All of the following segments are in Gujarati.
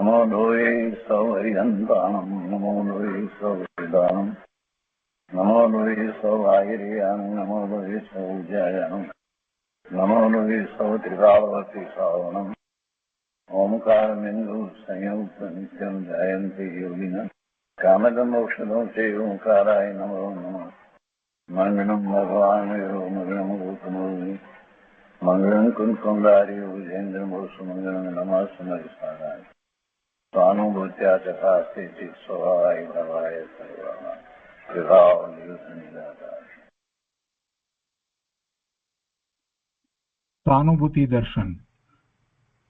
નમો લોહી સૌહરિહંતાણમ નમો લોહી સૌહૃદાનમ નમો લોહી સૌઆયર્યાન નમો લોહી સૌજયાન નમો લોહી સૌત્રિકાવતી શ્રાવણમ ઓમકારમિંદુ સંયુક્ત નિત્યમ જયંતી યોગિન કામદમોક્ષદો તે ઓંકારાય નમો નમઃ મંગળમ ભગવાન મંગળમ ગૌતમોની મંગળમ કુંકુંડારી વિજેન્દ્રમોષ મંગળમ નમઃ સમયસારાય સ્વાનુભૂત્યા ચકાસ્તે સ્વભાવાય ભવાય સર્વા વિભાવ નિરુદ્ધ નિરાકાર. સ્વાનુભૂતિ દર્શન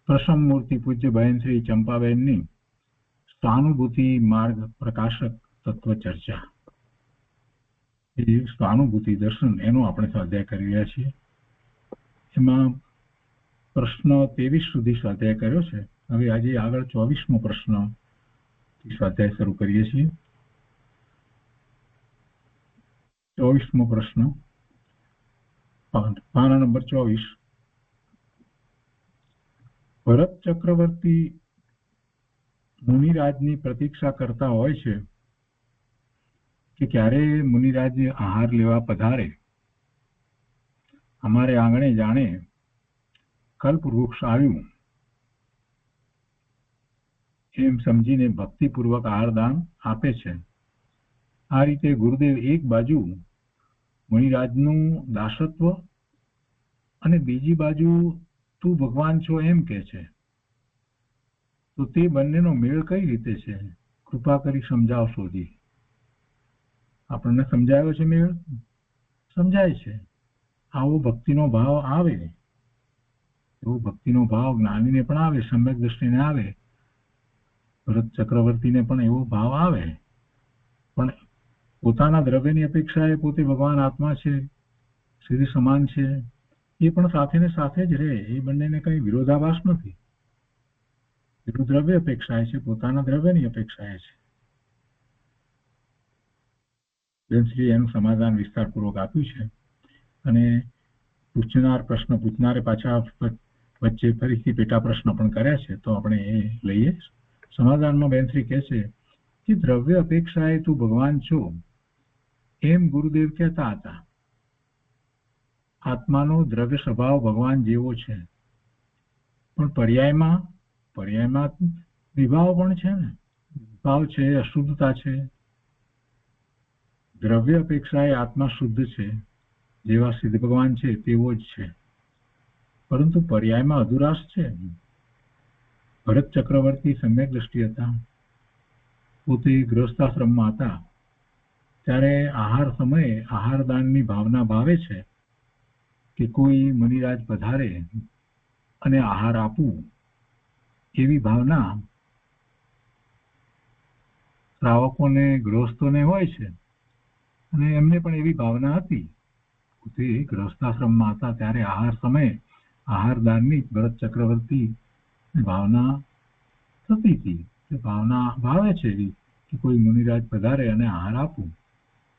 પ્રસમ મૂર્તિ પૂજ્ય બહેન શ્રી ચંપાબેનની સ્વાનુભૂતિ માર્ગ પ્રકાશક તત્વ ચર્ચા. એ સ્વાનુભૂતિ દર્શન એનો આપણે સ્વાધ્યાય કરી રહ્યા છીએ. એમાં પ્રશ્ન 23 સુધી સ્વાધ્યાય કર્યો છે. હવે આજે આગળ 24મો પ્રશ્ન સ્વાધ્યાય શરૂ કરીએ છીએ. 24મો પ્રશ્ન, પાના નંબર 24. ભરત ચક્રવર્તી મુનિરાજની પ્રતીક્ષા કરતા હોય છે કે ક્યારે મુનિરાજ આહાર લેવા પધારે. અમારે આંગણે જાણે કલ્પ વૃક્ષ આવ્યું એમ સમજીને ભક્તિપૂર્વક આહારદાન આપે છે. આ રીતે ગુરુદેવ એક બાજુ મુનિરાજનું દાસત્વ અને બીજી બાજુ તું ભગવાન છો એમ કે છે. તો તે બંનેનો મેળ કઈ રીતે છે? કૃપા કરી સમજાવશો જી. આપણને સમજાયો છે? મેળ સમજાય છે. આવો ભક્તિનો ભાવ આવે, એવો ભક્તિનો ભાવ જ્ઞાનીને પણ આવે, સમ્યક દ્રષ્ટિને આવે, ભરત ચક્રવર્તીને પણ એવો ભાવ આવે. પણ પોતાના દ્રવ્યની અપેક્ષાએ પોતે ભગવાન આત્મા છે, સિદ્ધ સમાન છે, એ પણ સાથે ને સાથે જ રહે. એ બંનેને કઈ વિરોધાભાસ નથી. એટલું દ્રવ્ય અપેક્ષાએ છે, પોતાના દ્રવ્યની અપેક્ષાએ છે. બેનશ્રી એનું સમાધાન વિસ્તારપૂર્વક આપ્યું છે. અને પૂછનાર પ્રશ્ન પૂછનારે પાછા વચ્ચે ફરીથી પેટા પ્રશ્ન પણ કર્યા છે, તો આપણે એ લઈએ. સમાધાનમાં બેનશ્રી કહે છે કે દ્રવ્ય અપેક્ષાએ તું ભગવાન છો એમ ગુરુદેવ કહેતા હતા. આત્માનો દ્રવ્ય સ્વભાવ ભગવાન જેવો છે, પણ પર્યાયમાં વિભાવ પણ છે ને. વિભાવ છે, અશુદ્ધતા છે. દ્રવ્ય અપેક્ષાએ આત્મા શુદ્ધ છે, જેવા સિદ્ધ ભગવાન છે તેવો જ છે, પરંતુ પર્યાયમાં અધુરાશ છે. ભરત ચક્રવર્તી સમ્યક દ્રષ્ટિ હતા. પોતે ગૃહસ્થાશ્રમમાં હતા ત્યારે આહાર સમયે આહારદાનની ભાવના ભાવે છે કે કોઈ મુનિરાજ પધારે અને આહાર આપવું, એવી ભાવના શ્રાવકોને ગૃહસ્થોને હોય છે. અને એમને પણ એવી ભાવના હતી. પોતે ગૃહસ્થાશ્રમમાં હતા ત્યારે આહાર સમયે આહારદાનની ભરત ચક્રવર્તી ભાવના થતી હતી. ભાવના ભાવે છે એવી કે કોઈ મુનિરાજ પધારે અને આહાર આપવું.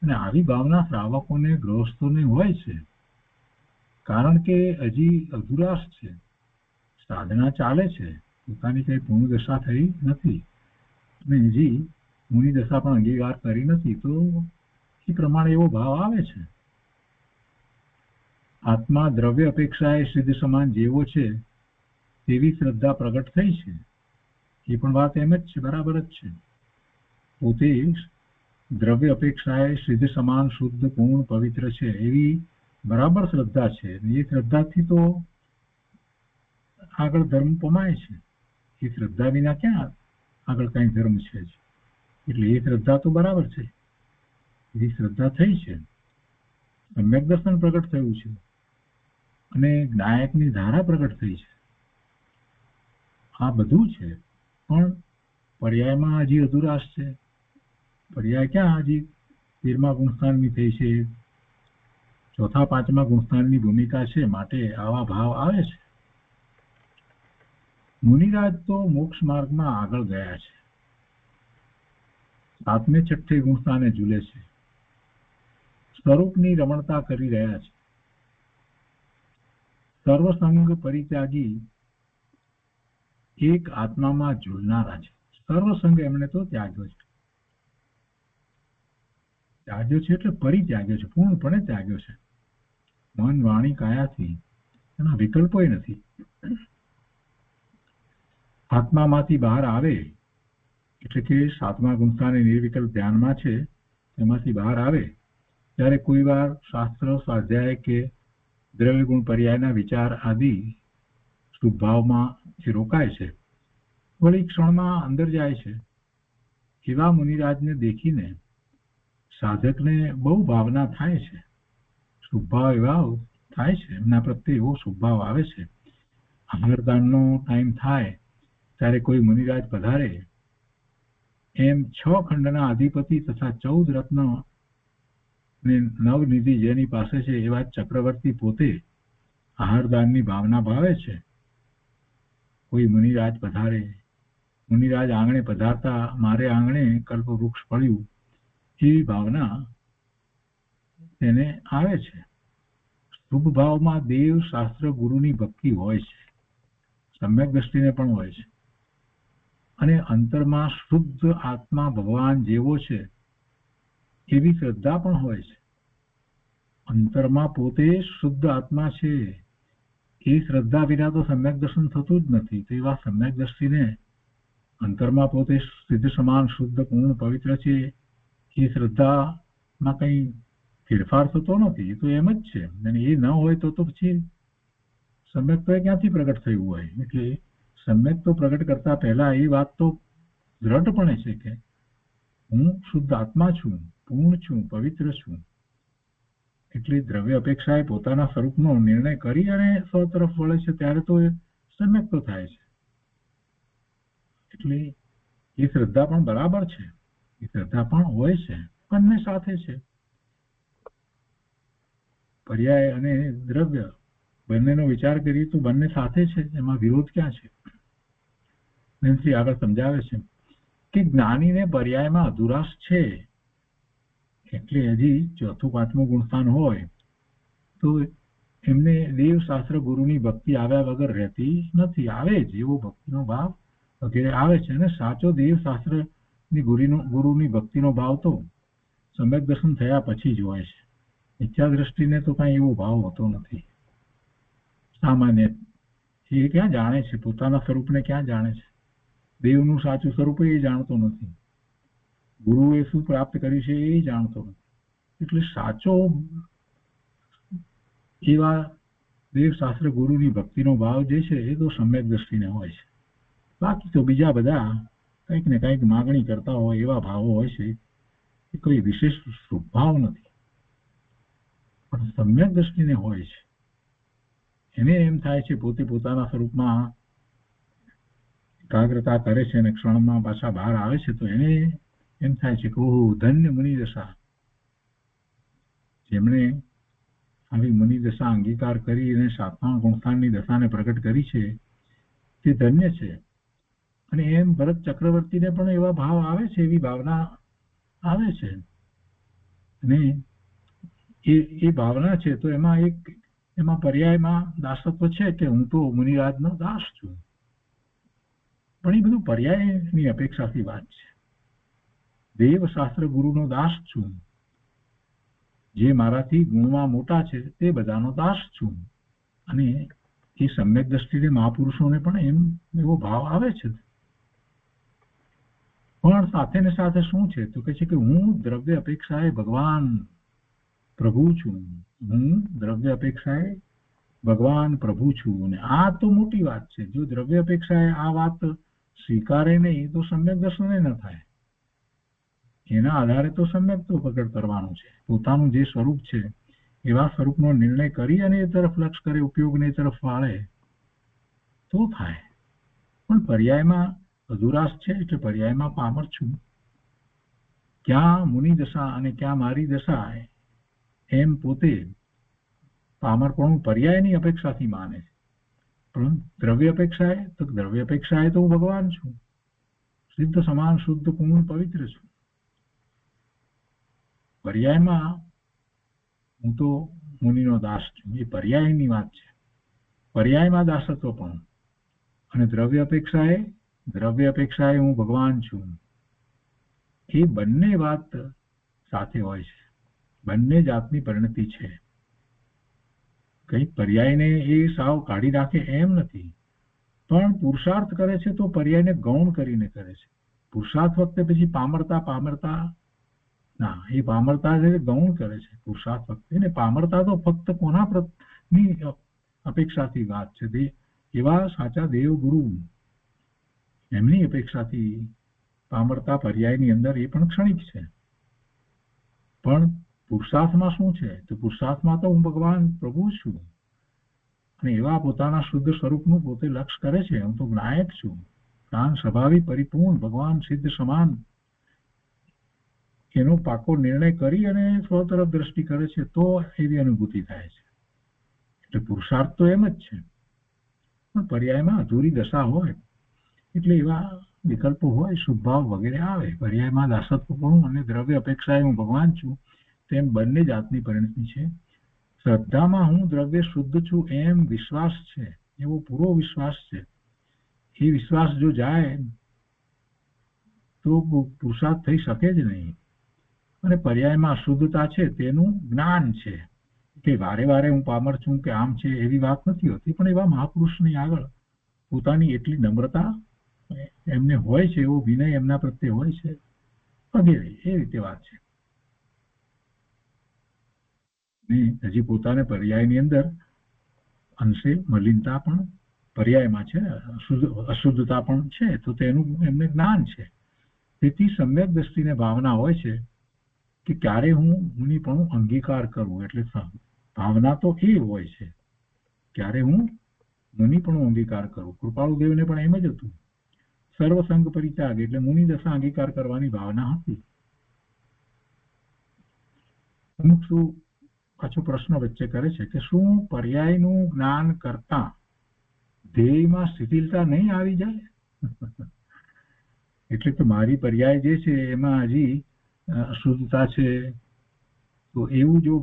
અને આવી ભાવના શ્રાવકોને ગૃહસ્થોને હોય છે, કારણ કે હજી અધુરાશ છે. સાધના ચાલે છે, પોતાની કઈ પૂર્ણ દશા થઈ નથી અને હજી મુનિ દશા પણ અંગીકાર કરી નથી. તો એ પ્રમાણે એવો ભાવ આવે છે. આત્મા દ્રવ્ય અપેક્ષાએ સિદ્ધ સમાન જેવો છે તેવી શ્રદ્ધા પ્રગટ થઈ છે. એ પણ વાત એમ જ છે, બરાબર જ છે. પોતે દ્રવ્ય અપેક્ષાએ સિદ્ધ સમાન શુદ્ધ પૂર્ણ પવિત્ર છે એવી બરાબર શ્રદ્ધા છે. એ શ્રદ્ધાથી તો આગળ ધર્મ પમાય છે. એ શ્રદ્ધા વિના ક્યાં આગળ કઈ ધર્મ છે જ. એટલે એ શ્રદ્ધા તો બરાબર છે. એવી શ્રદ્ધા થઈ છે. સમ્યક દર્શન પ્રગટ થયું છે અને જ્ઞાયકની ધારા પ્રગટ થઈ છે. આ બધું છે, પણ પર્યાયમાં હજી અધુરાશ છે. પર્યાય ક્યાં હજી 13મા ગુણસ્થાનની થઈ છે, 4થા 5મા ગુણસ્થાનની ભૂમિકા છે. માટે આવા ભાવ આવે છે. મુનિરાજ તો મોક્ષ માર્ગમાં આગળ ગયા છે, 7મે 6ઠે ગુણસ્થાને ઝૂલે છે, સ્વરૂપની રમણતા કરી રહ્યા છે. સર્વસંગ પરિત્યાગી એક આત્મામાં ઝૂલનારા છે. સર્વસંગ એમણે તો ત્યાગ્યો છે. ત્યાગ્યો છે એટલે પરિત્યાગ્યો છે, પૂર્ણપણે ત્યાગ્યો છે. મન, વાણી, કાયાથી એના વિકલ્પો નથી. આત્મામાંથી બહાર આવે એટલે કે સાતમા ગુણસ્થાને નિર્વિકલ્પ ધ્યાનમાં છે, એમાંથી બહાર આવે ત્યારે કોઈ વાર શાસ્ત્ર, સ્વાધ્યાય કે દ્રવ્ય ગુણ પર્યાયના વિચાર આદિ શુભભાવમાં જે રોકાય છે, વળી ક્ષણમાં અંદર જાય છે. એવા મુનિરાજને દેખીને સાધકને બહુ ભાવના થાય છે, શુભભાવ એવા થાય છે, એમના પ્રત્યે એવો શુભભાવ આવે છે. આહારદાનનો ટાઈમ થાય ત્યારે કોઈ મુનિરાજ પધારે એમ 6 ખંડના અધિપતિ તથા 14 રત્ન ને નવનિધિ જેની પાસે છે એવા ચક્રવર્તી પોતે આહારદાનની ભાવના ભાવે છે. કોઈ મુનિરાજ પધારે, મુનિરાજ આંગણે પધારતા મારે આંગણે કલ્પવૃક્ષ ફળ્યું એવી ભાવના તેને આવે છે. શુભ ભાવમાં દેવ, શાસ્ત્ર, ગુરુની ભક્તિ હોય છે, સમ્યક દ્રષ્ટિને પણ હોય છે. અને અંતરમાં શુદ્ધ આત્મા ભગવાન જેવો છે એવી શ્રદ્ધા પણ હોય છે. અંતરમાં પોતે શુદ્ધ આત્મા છે એ શ્રદ્ધા વિના તો સમ્યક દર્શન થતું જ નથી. તો એવા સમ્યક દ્રષ્ટિને અંતરમાં પોતે સિદ્ધ સમાન શુદ્ધ પૂર્ણ પવિત્ર છે એ શ્રદ્ધામાં કંઈ ફેરફાર થતો નથી. એ તો એમ જ છે. અને એ ન હોય તો પછી સમ્યક તો ક્યાંથી પ્રગટ થયું હોય? એટલે સમ્યક તો પ્રગટ કરતા પહેલા એ વાત તો દ્રઢપણે છે કે હું શુદ્ધ આત્મા છું, પૂર્ણ છું, પવિત્ર છું. એટલે દ્રવ્ય અપેક્ષાએ પોતાના સ્વરૂપનો નિર્ણય કરી અને સ્વ તરફ વળે છે ત્યારે તો એ સમ્યક તો થાય છે. એટલે એ શ્રદ્ધા પણ બરાબર છે, એ શ્રદ્ધા પણ હોય છે, બંને સાથે છે. પર્યાય અને દ્રવ્ય બંનેનો વિચાર કરીએ તો બંને સાથે છે, એમાં વિરોધ ક્યાં છે? શ્રી આગળ સમજાવે છે કે જ્ઞાનીને પર્યાયમાં અધુરાશ છે, એટલે હજી 4થું 5મું ગુણસ્થાન હોય તો એમને દેવ, શાસ્ત્ર, ગુરુની ભક્તિ આવ્યા વગર રહેતી નથી. આવે જ એવો ભક્તિનો ભાવ વગેરે આવે છે. અને સાચો દેવ, શાસ્ત્રની ગુરુની ભક્તિનો ભાવ તો સમ્યક દર્શન થયા પછી જ હોય છે. મિથ્યા દ્રષ્ટિને તો કાંઈ એવો ભાવ હોતો નથી. સામાન્ય એ ક્યાં જાણે છે? પોતાના સ્વરૂપને ક્યાં જાણે છે? દેવનું સાચું સ્વરૂપ એ જાણતો નથી, ગુરુએ શું પ્રાપ્ત કર્યું છે એ જાણતો નથી. એટલે સાચો એવા દેવ, શાસ્ત્ર, ગુરુની ભક્તિનો ભાવ જે છે એ તો સમ્યક દ્રષ્ટિને હોય છે. બાકી તો બીજા બધા કંઈક ને કંઈક માગણી કરતા હોય એવા ભાવો હોય છે. એ કોઈ વિશેષ શુભભાવ નથી, પણ સમ્યક દ્રષ્ટિને હોય છે. એને એમ થાય છે પોતે પોતાના સ્વરૂપમાં એકાગ્રતા કરે છે અને ક્ષણમાં પાછા બહાર આવે છે તો એને એમ થાય છે કે ઓહ, ધન્ય મુનિ દશા. જેમણે આવી મુનિ દશા અંગીકાર કરી અને 7મા ગુણસ્થાનની દશાને પ્રગટ કરી છે તે ધન્ય છે. અને એમ ભરત ચક્રવર્તીને પણ એવા ભાવ આવે છે, એવી ભાવના આવે છે. અને એ ભાવના છે તો એમાં પર્યાયમાં દાસત્વ છે કે હું તો મુનિરાજનો દાસ છું. પણ એ બધું પર્યાયની અપેક્ષાથી વાત છે. દેવ, શાસ્ત્ર, ગુરુનો દાસ છું, જે મારાથી ગુણમાં મોટા છે તે બધાનો દાસ છું. અને એ સમ્યક દ્રષ્ટિને મહાપુરુષોને પણ એવો ભાવ આવે છે. પણ સાથે ને સાથે શું છે તો કે છે કે હું દ્રવ્ય અપેક્ષાએ ભગવાન પ્રભુ છું, હું દ્રવ્ય અપેક્ષાએ ભગવાન પ્રભુ છું. અને આ તો મોટી વાત છે. જો દ્રવ્ય અપેક્ષાએ આ વાત સ્વીકારે નહીં તો સમ્યક દર્શન ન થાય. એના આધારે તો સમ્યક તો પ્રગટ કરવાનું છે. પોતાનું જે સ્વરૂપ છે એવા સ્વરૂપનો નિર્ણય કરી અને એ તરફ લક્ષ કરે, ઉપયોગને એ તરફ વાળે તો થાય. પણ પર્યાયમાં અધુરાશ છે એટલે પર્યાયમાં પામર છું. ક્યાં મુનિ દશા અને ક્યાં મારી દશા એમ પોતે પામરપણું પર્યાયની અપેક્ષાથી માને છે. પણ દ્રવ્ય અપેક્ષાએ તો હું ભગવાન છું, સિદ્ધ સમાન શુદ્ધ પૂર્ણ પવિત્ર છું. પર્યાયમાં હું તો મુનિનો દાસ છું. એ પર્યાયની વાત છે. પર્યાયમાં દાસત્વ પણ અને દ્રવ્ય અપેક્ષાએ હું ભગવાન છું. એ બંને વાત સાથે હોય છે, બંને જાતની પરિણતિ છે. કઈ પર્યાયને એ સાવ કાઢી રાખે એમ નથી, પણ પુરુષાર્થ કરે છે તો પર્યાયને ગૌણ કરીને કરે છે. પુરુષાર્થ વખતે પછી પામરતા ના, એ પામરતા છે ગૌણ કરે છે પુરુષાર્થ વખતે. ને પામરતા તો ફક્ત કોના ની અપેક્ષાથી વાત છે, એવા સાચા દેવ ગુરુ એમની અપેક્ષાથી પામરતા પર્યાયની અંદર એ પણ ક્ષણિક છે. પણ પુરુષાર્થમાં શું છે? તો પુરુષાર્થમાં તો હું ભગવાન પ્રભુ છું અને એવા પોતાના શુદ્ધ સ્વરૂપનું પોતે લક્ષ કરે છે. હું તો જ્ઞાયક છું, પ્રાણ સ્વભાવી પરિપૂર્ણ ભગવાન સિદ્ધ સમાન, એનો પાકો નિર્ણય કરી અને સ્વ તરફ દ્રષ્ટિ કરે છે તો એવી અનુભૂતિ થાય છે. એટલે પુરુષાર્થ તો એમ જ છે, પણ પર્યાયમાં અધૂરી દશા હોય એટલે એવા વિકલ્પો હોય, શુભભાવ વગેરે આવે. પર્યાયમાં દાસત્વપણું અને દ્રવ્ય અપેક્ષાએ હું ભગવાન છું તેમ બંને જાતની પરિણતિ છે. શ્રદ્ધામાં હું દ્રવ્ય શુદ્ધ છું એમ વિશ્વાસ છે, એવો પૂરો વિશ્વાસ છે. એ વિશ્વાસ જો જાય તો પુરુષાર્થ થઈ શકે જ નહીં. અને પર્યાયમાં અશુદ્ધતા છે તેનું જ્ઞાન છે કે વારે વારે હું પામર છું કે આમ છે એવી વાત નથી હોતી, પણ એવા મહાપુરુષની આગળ પોતાની એટલી નમ્રતા એમને હોય છે, એવો વિનય એમના પ્રત્યે હોય છે વગેરે, એ રીતે વાત છે. હજી પોતાને પર્યાયની અંદર અંશે મલિનતા પણ પર્યાયમાં છે, અશુદ્ધતા પણ છે, તો તેનું એમને જ્ઞાન છે. તેથી સમ્યક દ્રષ્ટિને ભાવના હોય છે કે ક્યારે હું મુનિપણું અંગીકાર કરવું. એટલે ભાવના તો એ હોય છે ક્યારે હું મુનિપણું અંગીકાર કરું. કૃપાળુ દેવને પણ એમ જ હતું, સર્વસંગ પરિત્યાગ એટલે મુનિ દશા અંગીકાર કરવાની ભાવના હતી. અમુક શું પાછો પ્રશ્ન વચ્ચે કરે છે કે શું પર્યાયનું જ્ઞાન કરતા ધ્યેયમાં શિથિલતા નહીં આવી જાય? એટલે કે મારી પર્યાય જે છે એમાં હજી અશુદ્ધતા છે, તો એવું જો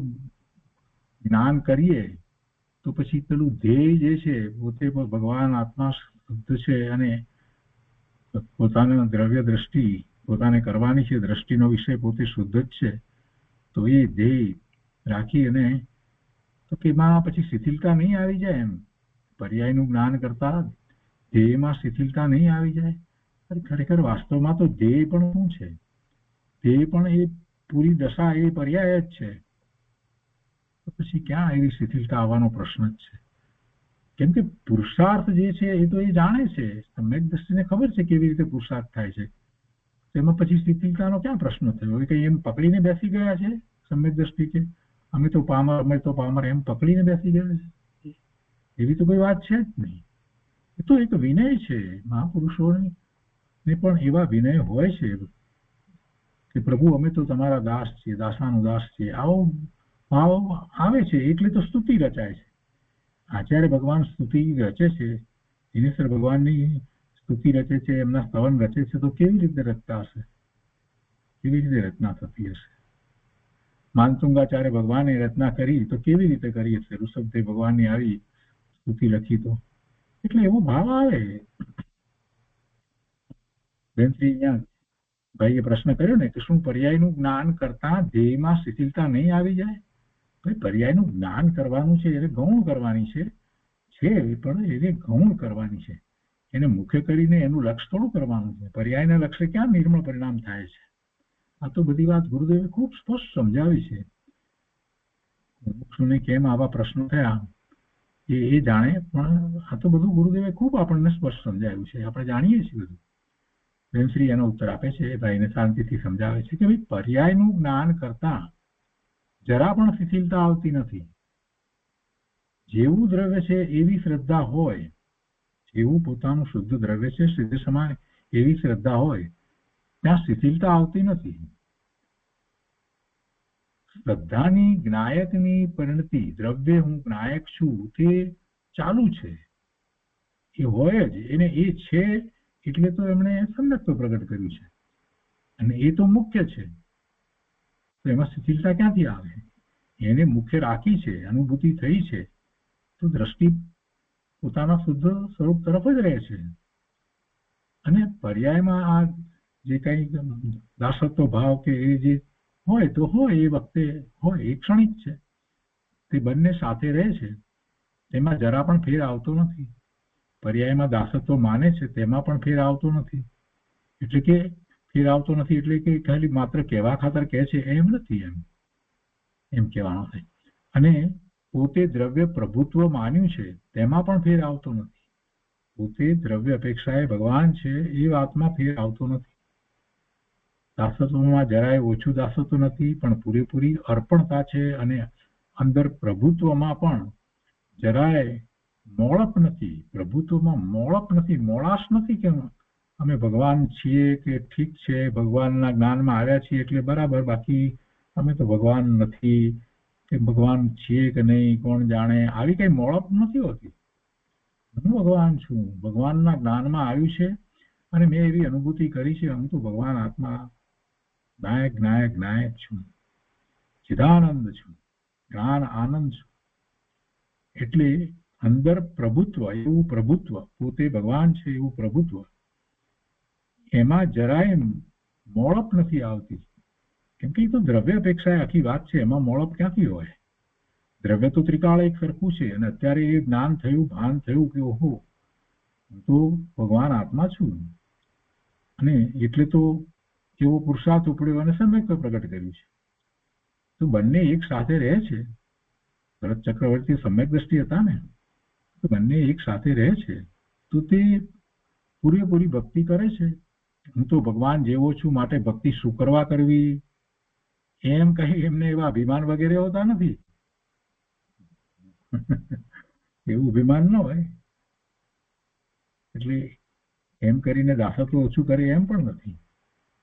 જ્ઞાન કરીએ તો પછી પેલું ધ્યેય જે છે પોતે ભગવાન આત્મા શુદ્ધ છે અને પોતાના દ્રવ્ય દ્રષ્ટિ પોતાને કરવાની છે, દ્રષ્ટિનો વિષય પોતે શુદ્ધ જ છે, તો એ ધ્યેય રાખી અને તો કે એમાં પછી શિથિલતા નહીં આવી જાય. એમ પર્યાયનું જ્ઞાન કરતા ધ્યેયમાં શિથિલતા નહીં આવી જાય. ખરેખર વાસ્તવમાં તો ધ્યેય પણ શું છે? ધ્યેય પણ એ પૂરી દશા એ પર્યાય જ છે. તો પછી ક્યાં એવી શિથિલતા આવવાનો પ્રશ્ન જ છે? કેમ કે પુરુષાર્થ જે છે એ તો એ જાણે છે, સમ્યક દ્રષ્ટિને ખબર છે કેવી રીતે પુરુષાર્થ થાય છે, તેમાં પછી શિથિલતાનો ક્યાં પ્રશ્ન થયો? કઈ એમ પકડીને બેસી ગયા છે સમ્યક દ્રષ્ટિ કે અમે તો પામર એમ પકડીને બેસી ગયા છે? એવી તો કોઈ વાત છે જ નહીં. એ તો એક વિનય છે. મહાપુરુષોને પણ એવા વિનય હોય છે કે પ્રભુ અમે તો તમારા દાસ છીએ, દાસાનો દાસ છીએ, આવો ભાવ આવે છે એટલે તો સ્તુતિ રચાય છે. આચાર્ય ભગવાન સ્તુતિ રચે છે, દિનેશ્વર ભગવાનની સ્તુતિ રચે છે, એમના સ્તવન રચે છે, તો કેવી રીતે રચતા હશે? કેવી રીતે રચના થતી હશે? માનતુંગાચાર્ય ભગવાને રચના કરી તો કેવી રીતે કરી હશે? ઋષભદેવ ભગવાનની આવી સ્તુતિ લખી તો એટલે એવો ભાવ આવે. બેનશ્રી અહીંયા ભાઈએ પ્રશ્ન કર્યો ને કે શું પર્યાયનું જ્ઞાન કરતા ધ્યેયમાં શિથિલતા નહીં આવી જાય? ભાઈ પર્યાયનું જ્ઞાન કરવાનું છે, એને ગૌણ કરવાની છે, પણ એને ગૌણ કરવાની છે. એને મુખ્ય કરીને એનું લક્ષ્ય થોડું કરવાનું છે. પર્યાયના લક્ષ્ય ક્યાં નિર્મળ પરિણામ થાય છે? આ તો બધી વાત ગુરુદેવે ખૂબ સ્પષ્ટ સમજાવી છે. મોક્ષને કેમ આવા પ્રશ્નો થયા એ જાણે, પણ આ તો બધું ગુરુદેવે ખૂબ આપણને સ્પષ્ટ સમજાવ્યું છે, આપણે જાણીએ છીએ બધું. બેનશ્રી એનો ઉત્તર આપે છે, ભાઈને શાંતિથી સમજાવે છે કે ભાઈ પર્યાયનું જ્ઞાન કરતા જરા પણ શિથિલતા આવતી નથી. જેવું દ્રવ્ય છે એવી શ્રદ્ધા હોય, જેવું પોતાનું શુદ્ધ દ્રવ્ય છે સિદ્ધ સમાન એવી શ્રદ્ધા હોય, ત્યાં શિથિલતા આવતી નથી. શ્રદ્ધાની જ્ઞાયકની પરિણતિ, દ્રવ્ય હું જ્ઞાયક છું તે ચાલુ છે, એ હોય જ, એને એ છે એટલે તો એમણે સમ્યક્ત્વ પ્રગટ કર્યું છે અને એ તો મુખ્ય છે. તો એમાં શિથિલતા ક્યાંથી આવે? એને મુખ્ય રાખી છે, અનુભૂતિ થઈ છે, તો દ્રષ્ટિ પોતાના શુદ્ધ સ્વરૂપ તરફ જ રહે છે. અને પર્યાયમાં આ જે કઈ દાસત્વ ભાવ કે એ જે હોય તો હોય, એ વખતે હોય, એ ક્ષણિક છે. તે બંને સાથે રહે છે, તેમાં જરા પણ ફેર આવતો નથી. પર્યાયમાં દાસત્વ માને છે તેમાં પણ ફેર આવતો નથી. એટલે કે ફેર આવતો નથી એટલે કે ખાલી માત્ર કહેવા ખાતર કહે છે એમ નથી, એમ કહેવાનું થાય. અને પોતે દ્રવ્ય પ્રભુત્વ માન્યું છે તેમાં પણ ફેર આવતો નથી. પોતે દ્રવ્ય અપેક્ષાએ ભગવાન છે એ વાતમાં ફેર આવતો નથી. દાસત્વમાં જરાય ઓછું દાસત્વ નથી, પણ પૂરેપૂરી અર્પણતા છે. અને અંદર પ્રભુત્વમાં પણ જરાય મોળપ નથી. પ્રભુત્વમાં મોળપ નથી, મોળાશ નથી કે અમે ભગવાન છીએ કે ઠીક છે, ભગવાનના જ્ઞાનમાં આવ્યા છીએ એટલે બરાબર, બાકી અમે તો ભગવાન નથી કે ભગવાન છીએ કે નહીં કોણ જાણે, આવી કઈ મોળપ નથી હોતી. હું ભગવાન છું, ભગવાનના જ્ઞાનમાં આવ્યું છે અને મેં એવી અનુભૂતિ કરી છે, હું તો ભગવાન આત્મા નાયક નાયક નાયક છું, ચિદાનંદ છું, જ્ઞાન આનંદ છું. એટલે અંદર પ્રભુત્વ, એવું પ્રભુત્વ, પોતે ભગવાન છે એવું પ્રભુત્વ, એમાં જરાય મોળપ નથી આવતી. કેમ કે એ તો દ્રવ્ય અપેક્ષાએ આખી વાત છે, એમાં મોળપ ક્યાંથી હોય? દ્રવ્ય તો ત્રિકાળ એક સરખું છે. અને અત્યારે એ જ્ઞાન થયું, ભાન થયું કે ઓહો, હું તો ભગવાન આત્મા છું. અને એટલે તો એવો પુરુષાર્થ ઉપડ્યો અને સમ્યક પ્રગટ કર્યું છે. તો બંને એક સાથે રહે છે. ભરત ચક્રવર્તી સમ્યક દ્રષ્ટિ હતા ને, તો બંને એક સાથે રહે છે. તો તે પૂરેપૂરી ભક્તિ કરે છે. હું તો ભગવાન જેવો છું માટે ભક્તિ શું કરવા કરવી એમ કહી એમને એવા અભિમાન વગેરે હોતા નથી. એવું અભિમાન ન હોય. એટલે એમ કરીને દાસત્વ ઓછું કરે એમ પણ નથી.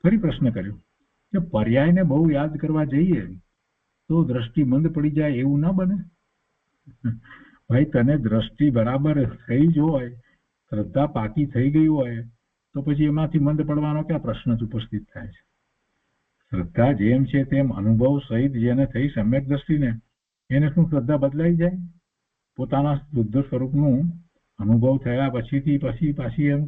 ફરી પ્રશ્ન કર્યો કે પર્યાયને બહુ યાદ કરવા જઈએ તો દ્રષ્ટિ મંદ પડી જાય એવું ના બને? ભાઈ, તને દ્રષ્ટિ બરાબર થઈ જ હોય, શ્રદ્ધા પાકી થઈ ગઈ હોય, તો પછી એમાંથી મંદ પડવાનો ક્યાં પ્રશ્ન જ ઉપસ્થિત થાય છે? શ્રદ્ધા જેમ છે તેમ અનુભવ સહિત જેને થઈ સમ્યક દ્રષ્ટિને, એને શું શ્રદ્ધા બદલાઈ જાય? પોતાના શુદ્ધ સ્વરૂપનું અનુભવ થયા પછી પાછી એમ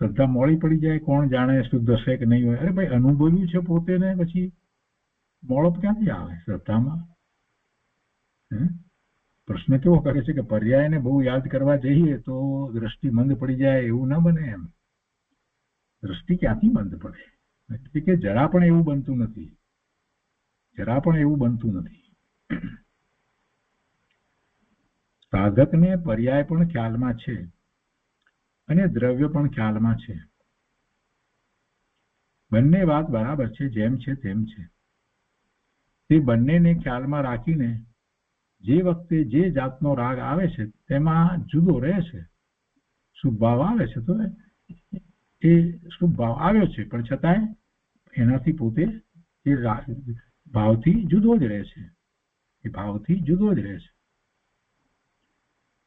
શ્રદ્ધા મોડી પડી જાય? કોણ જાણે શુદ્ધ હશે કે નહીં હોય? અરે ભાઈ, અનુભવ્યું છે પોતે ને પછી મોળપ ક્યાંથી આવે શ્રદ્ધામાં? પ્રશ્ન કેવો કરે છે કે પર્યાયને બહુ યાદ કરવા જઈએ તો દ્રષ્ટિ મંદ પડી જાય એવું ના બને એમ. દ્રષ્ટિ ક્યાંથી મંદ પડે? એટલે કે જરા પણ એવું બનતું નથી, જરા પણ એવું બનતું નથી. સાધકને પર્યાય પણ ખ્યાલમાં છે અને દ્રવ્ય પણ ખ્યાલમાં છે. બંને વાત બરાબર છે, જેમ છે તેમ છે. તે બંનેને ખ્યાલમાં રાખીને જે વખતે જે જાતનો રાગ આવે છે તેમાં જુદો રહે છે. શુભ ભાવ આવે છે તો એ શુભ ભાવ આવ્યો છે, પણ છતાંય એનાથી પોતે એ ભાવથી જુદો જ રહે છે. એ ભાવથી જુદો જ રહે છે.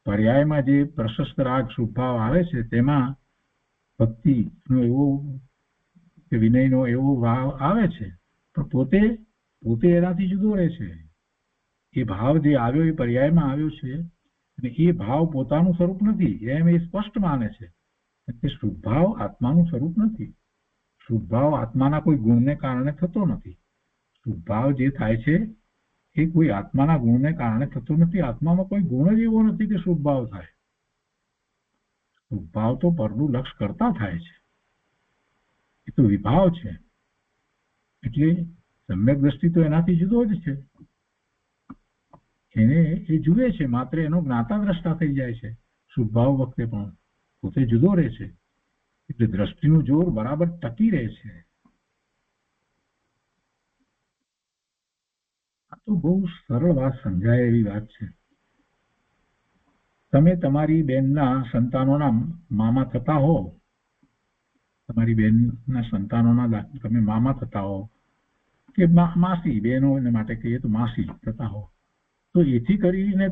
પર્યાયમાં જે પ્રશસ્ત રાગ શુભ ભાવ આવે છે તેમાં ભક્તિનો એવો કે વિનયનો એવો ભાવ આવે છે, પણ પોતે એનાથી જુદો રહે છે. એ ભાવ જે આવ્યો એ પર્યાયમાં આવ્યો છે અને એ ભાવ પોતાનું સ્વરૂપ નથી એમ એ સ્પષ્ટ માને છે. કે શુભ ભાવ આત્માનું સ્વરૂપ નથી. શુભ ભાવ આત્માના કોઈ ગુણને કારણે થતો નથી. શુભ ભાવ જે થાય છે એ કોઈ આત્માના ગુણને કારણે થતો નથી. આત્મામાં કોઈ ગુણ જ એવો નથી કે શુભ ભાવ થાય. શુભ ભાવ તો પરનું લક્ષ કરતા થાય છે. એ તો વિભાવ છે. એટલે સમ્યક દ્રષ્ટિ તો એનાથી જુદો જ છે. એને એ જુએ છે, માત્ર એનો જ્ઞાતા દ્રષ્ટા થઈ જાય છે. શુભ ભાવ વખતે પણ પોતે જુદો રહે છે. એટલે દ્રષ્ટિનું જોર બરાબર ટકી રહે છે. આ તો બહુ સરળ વાત, સમજાય એવી વાત છે. તમે તમારી બેનના સંતાનોના મામા થતા હો, તમારી બેનના સંતાનોના તમે મામા થતા હો કે માસી, બહેનો માટે કહીએ તો માસી થતા હો, તો એથી કરીને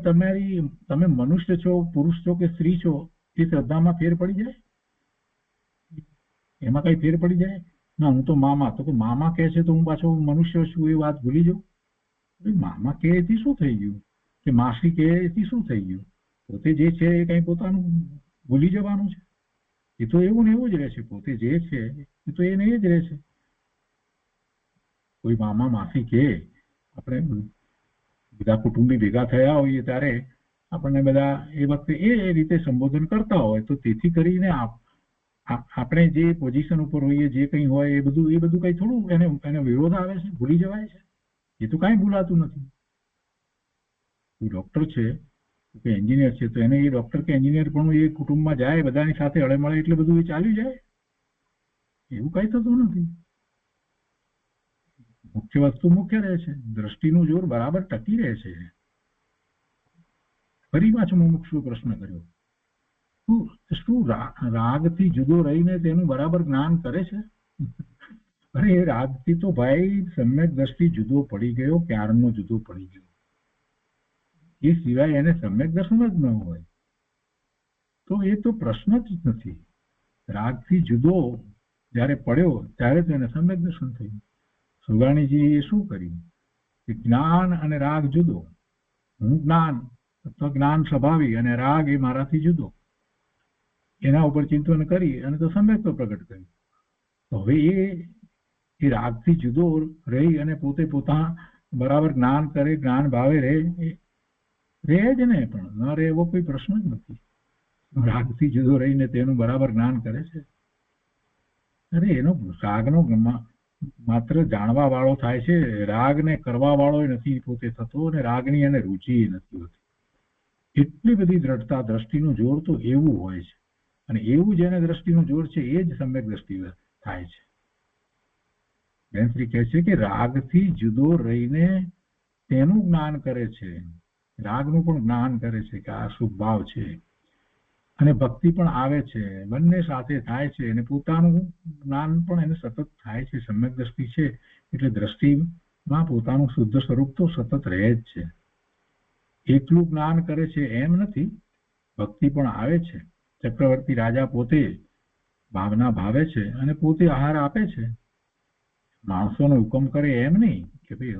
તમે મનુષ્ય છો, પુરુષ છો કે સ્ત્રી છો, એ શ્રદ્ધામાં ફેર પડી જાય? એમાં કઈ ફેર પડી જાય? ના, હું તો મામા, તો મામા કહે છે તો હું પાછો મનુષ્ય છું એ વાત ભૂલી જાઉં? મામા કહે એથી શું થઈ ગયું, કે માસી કહે એથી શું થઈ ગયું? પોતે જે છે એ કઈ પોતાનું ભૂલી જવાનું છે? એ તો એવું ને એવું જ રહેશે. પોતે જે છે એ તો એને એ જ રહેશે. કોઈ મામા માસી કે આપણે બધા કુટુંબી ભેગા થયા હોઈએ ત્યારે આપણને બધા એ વખતે એ રીતે સંબોધન કરતા હોય, તો તેથી કરીને આપણે જે પોઝિશન ઉપર હોઈએ, જે કંઈ હોય એ બધું કઈ થોડું એને વિરોધ આવે છે, ભૂલી જવાય છે? એ તો કાંઈ ભૂલાતું નથી. કોઈ ડોક્ટર છે કે એન્જિનિયર છે, તો એને એ ડોક્ટર કે એન્જિનિયર પણ એ કુટુંબમાં જાય, બધાની સાથે હળે મળે એટલે બધું એ ચાલ્યું જાય, એવું કઈ થતું નથી. મુખ્ય વસ્તુ મુખ્ય રહે છે, દ્રષ્ટિનું જોર બરાબર ટકી રહે છે. ફરી પાછો મુમુક્ષુ પ્રશ્ન કર્યો, શું રાગથી જુદો રહીને તેનું બરાબર જ્ઞાન કરે છે? અરે એ રાગથી તો ભાઈ સમ્યક દ્રષ્ટિ જુદો પડી ગયો, ક્યારનો જુદો પડી ગયો. એ સિવાય એને સમ્યક દર્શન જ ન હોય તો એ તો પ્રશ્ન જ નથી. રાગથી જુદો જયારે પડ્યો ત્યારે તો એને સમ્યક દર્શન થયું. સુગાણીજી એ શું કર્યું કે જ્ઞાન અને રાગ જુદો, હું જ્ઞાન અથવા જ્ઞાન સ્વભાવી અને રાગ એ મારાથી જુદો, એના ઉપર ચિંતન કરી અને તો સમ્યક પ્રગટ કર્યું. તો હવે એ રાગથી જુદો રહી અને પોતે પોતા બરાબર જ્ઞાન કરે, જ્ઞાન ભાવે રહે જ ને, પણ ન રહે એવો કોઈ પ્રશ્ન જ નથી. રાગથી જુદો રહીને તેનું બરાબર જ્ઞાન કરે છે. અરે એનો રાગનો માત્ર જાણવા વાળો થાય છે, રાગને કરવા વાળો નથી પોતે થતો, અને રાગની એને રુચિ નથી હોતી. એટલી બધી દ્રઢતા, દ્રષ્ટિનું જોર તો એવું હોય છે, અને એવું જેને દ્રષ્ટિનું જોર છે એ જ સમ્યક દ્રષ્ટિ થાય છે. બેનશ્રી કહે છે કે રાગથી જુદો રહીને તેનું જ્ઞાન કરે છે, રાગનું પણ જ્ઞાન કરે છે કે આ શુભ ભાવ છે, અને ભક્તિ પણ આવે છે, બંને સાથે થાય છે, અને પોતાનું જ્ઞાન પણ એને સતત થાય છે. સમ્યક દ્રષ્ટિ છે એટલે દ્રષ્ટિમાં પોતાનું શુદ્ધ સ્વરૂપ તો સતત રહે જ છે. એકલું જ્ઞાન કરે છે એમ નથી, ભક્તિ પણ આવે છે. ચક્રવર્તી રાજા પોતે ભાવના ભાવે છે અને પોતે આહાર આપે છે. માણસોનો હુકમ કરે એમ નહીં કે ભાઈ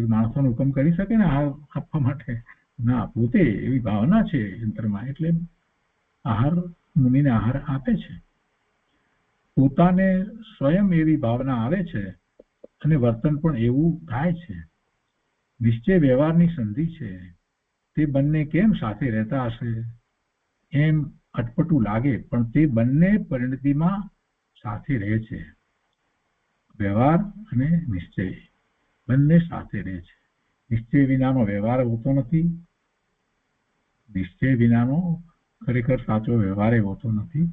માણસોનો હુકમ કરી શકે ને આહાર આપવા માટે, ના, પોતે એવી ભાવના છે અંતરમાં એટલે આહાર મુનિને આહાર આપે છે. પોતાને સ્વયં એવી ભાવના આવે છે અને વર્તન પણ એવું થાય છે. નિશ્ચય વ્યવહારની સંધિ છે, તે બંને કેમ સાથે રહેતા હશે એમ અટપટું લાગે, પણ તે બંને પરિણતિમાં સાથે રહે છે. વ્યવહાર અને નિશ્ચય બંને સાથે રહે છે. નિશ્ચય વિનાનો વ્યવહાર હોતો નથી, નિશ્ચય વિનાનો ખરેખર સાચો વ્યવહાર હોતો નથી,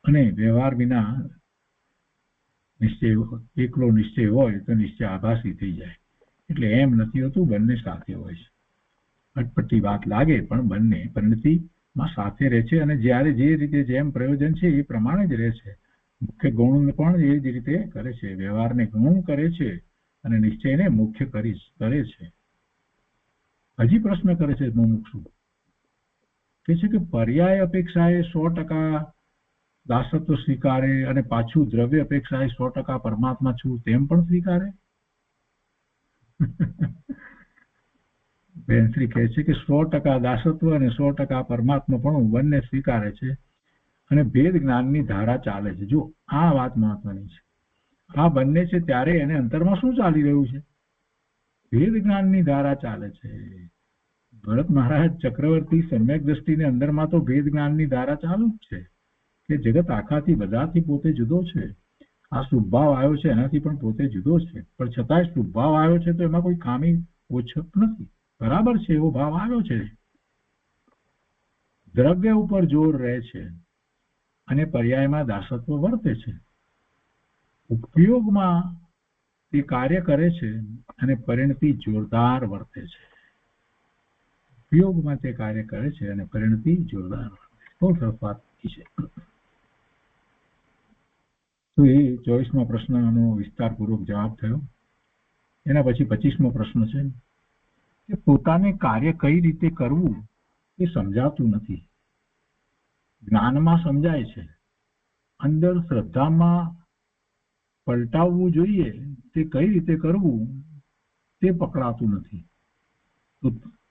અને વ્યવહાર વિના નિશ્ચય, એકલો નિશ્ચય હોય તો નિશ્ચય આભાસી થઈ જાય. એટલે એમ નથી હોતું, બંને સાથે હોય છે. અટપટી વાત લાગે પણ બંને પરિણતિમાં સાથે રહે છે, અને જ્યારે જે રીતે જેમ પ્રયોજન છે એ પ્રમાણે જ રહે છે. મુખ્ય ગૌણ પણ એ જ રીતે કરે છે, વ્યવહારને ગૌણ કરે છે અને નિશ્ચયને મુખ્ય કરે છે. હજી પ્રશ્ન કરે છે મુમુક્ષુ, કે છે કે પર્યાય અપેક્ષાએ 100% દાસત્વ સ્વીકારે અને પાછું દ્રવ્ય અપેક્ષાએ 100% પરમાત્મા છું તેમ પણ સ્વીકારે? બેનશ્રી કહે છે કે 100% દાસત્વ અને 100% પરમાત્મા પણ બંને સ્વીકારે છે, અને ભેદ જ્ઞાનની ધારા ચાલે છે. જો આ વાત મહત્વની છે, આ બંને છે ત્યારે એને અંતરમાં શું ચાલી રહ્યું છે? ભેદ જ્ઞાનની ધારા ચાલે છે. ભરત મહારાજ ચક્રવર્તી સમ્યક દ્રષ્ટિને અંદરમાં તો ભેદ જ્ઞાનની ધારા ચાલુ જ છે, કે જગત આખાથી બધાથી પોતે જુદો છે. આ શુભભાવ આવ્યો છે એનાથી પણ પોતે જુદો છે, પણ છતાંય શુભભાવ આવ્યો છે તો એમાં કોઈ ખામી ઓછપ નથી, બરાબર છે એવો ભાવ આવ્યો છે. દ્રવ્ય ઉપર જોર રહે છે અને પર્યાયમાં દાસત્વ વર્તે છે. ઉપયોગમાં તે કાર્ય કરે છે અને પરિણતિ જોરદાર વર્તે છે. ઉપયોગમાં તે કાર્ય કરે છે અને પરિણતિ જોરદાર વર્તે છે. બહુ સરસ વાત છે. તો એ 24મા પ્રશ્નનો વિસ્તારપૂર્વક જવાબ થયો. એના પછી 25મો પ્રશ્ન છે કે પોતાને કાર્ય કઈ રીતે કરવું એ સમજાતું નથી. જ્ઞાનમાં સમજાય છે, અંદર શ્રદ્ધામાં પલટાવવું જોઈએ તે કઈ રીતે કરવું તે પકડાતું નથી.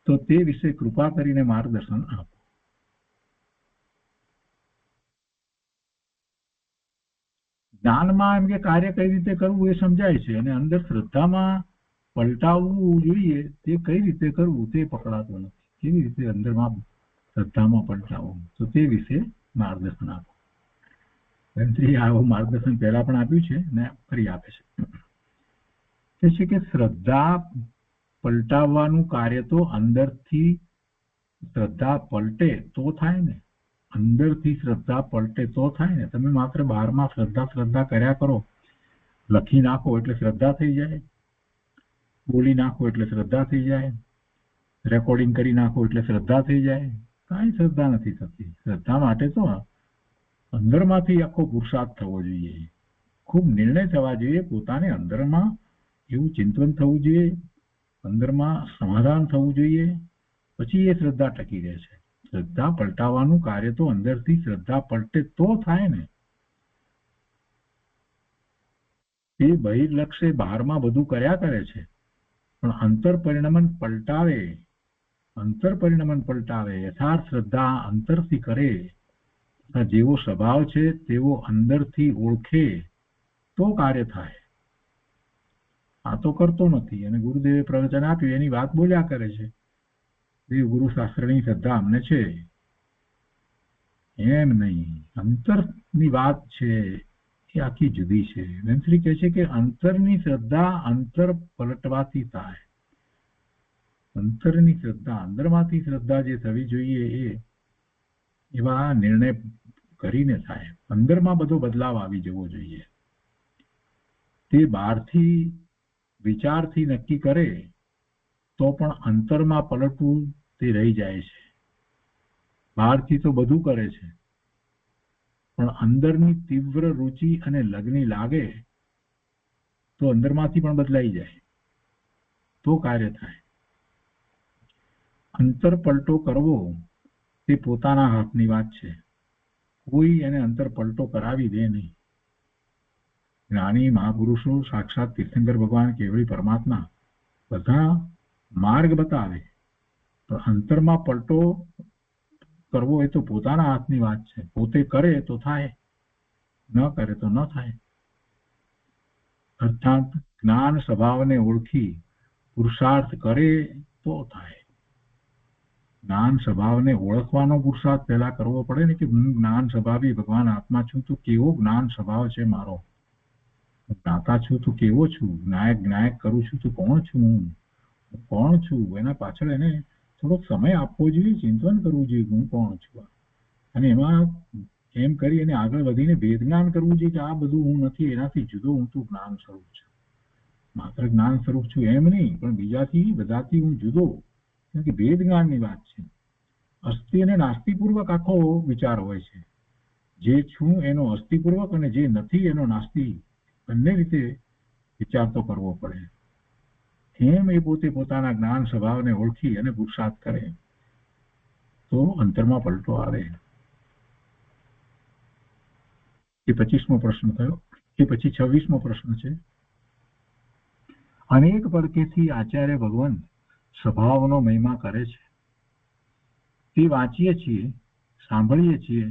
તો તો તે વિશે કૃપા કરીને માર્ગદર્શન આપો. જ્ઞાનમાં એમ કે કાર્ય કઈ રીતે કરવું એ સમજાય છે, અને અંદર શ્રદ્ધામાં પલટાવવું જોઈએ તે કઈ રીતે કરવું તે પકડાતું નથી. કેવી રીતે અંદરમાં શ્રદ્ધામાં પલટાવવું, તો તે વિશે માર્ગદર્શન આપો. આવું માર્ગદર્શન પહેલા પણ આપ્યું છે ને ફરી આપે છે. તે છે કે શ્રદ્ધા પલટાવવાનું કાર્ય તો અંદરથી શ્રદ્ધા પલટે તો થાય ને. અંદરથી શ્રદ્ધા પલટે તો થાય ને. તમે માત્ર બહારમાં શ્રદ્ધા કર્યા કરો, લખી નાખો એટલે શ્રદ્ધા થઈ જાય, બોલી નાખો એટલે શ્રદ્ધા થઈ જાય, રેકોર્ડિંગ કરી નાખો એટલે શ્રદ્ધા થઈ જાય, કાંઈ શ્રદ્ધા નથી થતી. શ્રદ્ધા માટે તો અંદરમાંથી આખો પુરુષાર્થ થવો જોઈએ, ખૂબ નિર્ણય થવા જોઈએ, પોતાને અંદરમાં એવું ચિંતન થવું જોઈએ, અંદરમાં સમાધાન થવું જોઈએ, પછી એ શ્રદ્ધા ટકી રહે છે. શ્રદ્ધા પલટાવવાનું કાર્ય તો અંદરથી શ્રદ્ધા પલટે તો થાય ને. એ બહિર્લક્ષ્ય બહારમાં બધું કર્યા કરે છે, પણ અંતર પરિણમન પલટાવે યથાર્થ શ્રદ્ધા અંતરથી કરે, જેવો સ્વભાવ છે તેવો અંદરથી ઓળખે તો કાર્ય થાય. આ તો કરતો નથી, અને ગુરુદેવે પ્રવચન આપ્યું એની વાત બોલ્યા કરે છે. દેવ ગુરુ શાસ્ત્રની શ્રદ્ધા અમને છે, એમ નહીં. અંતરની વાત છે એ આખી જુદી છે. વેન્સરી કહે છે કે અંતરની શ્રદ્ધા અંતર પલટવાથી થાય. અંતરની શ્રદ્ધા, અંદરમાંથી શ્રદ્ધા જે થવી જોઈએ એ એવા નિર્ણય કરીને થાય. અંદરમાં બધો બદલાવ આવી જવો જોઈએ. તે બહારથી વિચારથી નક્કી કરે તો પણ અંતરમાં પલટવું તે રહી જાય છે. બહારથી તો બધું કરે છે, પણ અંદરની તીવ્ર રુચિ અને લગ્ની લાગે તો અંદરમાંથી પણ બદલાઈ જાય તો કાર્ય થાય. અંતર પલટો કરવો તે પોતાના હાથની વાત છે. કોઈ એને અંતર પલટો કરાવી દે નહીં. જ્ઞાની મહાપુરુષો, સાક્ષાત તીર્થંકર ભગવાન, કેવળી પરમાત્મા બધા માર્ગ બતાવે, પણ અંતરમાં પલટો કરવો એ તો પોતાના હાથની વાત છે. પોતે કરે તો થાય, ન કરે તો ન થાય. અર્થાત જ્ઞાન સ્વભાવને ઓળખી પુરુષાર્થ કરે તો થાય. જ્ઞાન સ્વભાવને ઓળખવાનો પુરુષાર્થ પહેલા કરવો પડે ને, કે હું જ્ઞાન સ્વભાવી ભગવાન આત્મા છું, તો કેવો જ્ઞાન સ્વભાવ છે મારો. જ્ઞાતા છું તો કેવો છું, જ્ઞાયક કરું છું તો કોણ છું, હું કોણ છું. એના પાછળ એને થોડોક સમય આપવો જોઈએ, ચિંતન કરવું જોઈએ હું કોણ છું, અને એમાં એમ કરી અને આગળ વધીને ભેદ જ્ઞાન કરવું જોઈએ કે આ બધું હું નથી, એનાથી જુદો હું તો જ્ઞાન સ્વરૂપ છું. માત્ર જ્ઞાન સ્વરૂપ છું એમ નહીં, પણ બીજાથી બધાથી હું જુદો, કેમ કે ભેદ જ્ઞાનની વાત છે. અસ્થિ અને નાસ્તિપૂર્વક આખો વિચાર હોય છે. જે છું એનો અસ્થિપૂર્વક, અને જે નથી એનો નાસ્તિ, બંને રીતે વિચાર તો કરવો પડે. એમ એ પોતે પોતાના જ્ઞાન સ્વભાવને ઓળખી અને પુરુષાર્થ કરે તો અંતરમાં પલટો આવે. એ 25મો પ્રશ્ન થયો. એ પછી 26મો પ્રશ્ન છે. અનેક પડકેથી આચાર્ય ભગવાન સ્વભાવનો મહિમા કરે છે. તે વાંચીએ છીએ, સાંભળીએ છીએ,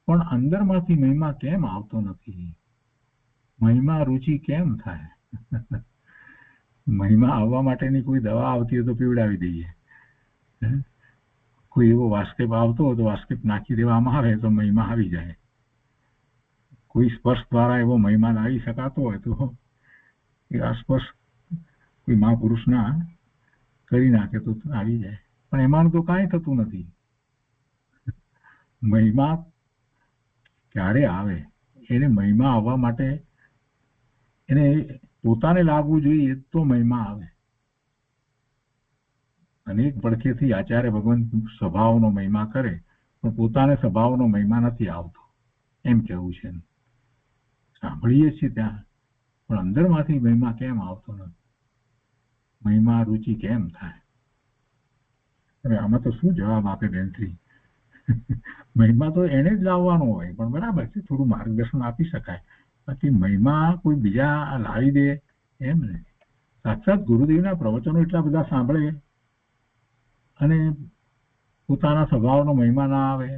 પણ અંદરમાંથી મહિમા કેમ આવતો નથી? મહિમા રુચિ કેમ થાય? મહિમા આવવા માટેની કોઈ દવા આવતી હોય તો પીવડાવી દઈએ. કોઈ એવો વાસ્કેપ આવતો હોય તો વાસ્કેપ નાખી દેવામાં આવે તો મહિમા આવી જાય. કોઈ સ્પર્શ દ્વારા એવો મહિમા લાવી શકાતો હોય તો એ આ સ્પર્શ કોઈ મહાપુરુષના કરી નાખે તો આવી જાય. પણ એમાં તો કાંઈ થતું નથી. મહિમા ક્યારે આવે? એને મહિમા આવવા માટે એને પોતાને લાગવું જોઈએ તો મહિમા આવે. અનેક પડખેથી આચાર્ય ભગવાન સ્વભાવનો મહિમા કરે, પણ પોતાને સ્વભાવનો મહિમા નથી આવતો એમ કહેવું છે. સાંભળીએ છીએ ત્યાં, પણ અંદરમાંથી મહિમા કેમ આવતો નથી? મહિમા રુચિ કેમ થાય? હવે આમાં તો શું જવાબ આપે બેનશ્રી? મહિમા તો એને જ લાવવાનો હોય, પણ બરાબર છે, થોડું માર્ગદર્શન આપી શકાય. બાકી મહિમા કોઈ બીજા લાવી દે એમ નહીં. સાક્ષાત ગુરુદેવના પ્રવચનો એટલા બધા સાંભળે અને પોતાના સ્વભાવનો મહિમા ના આવે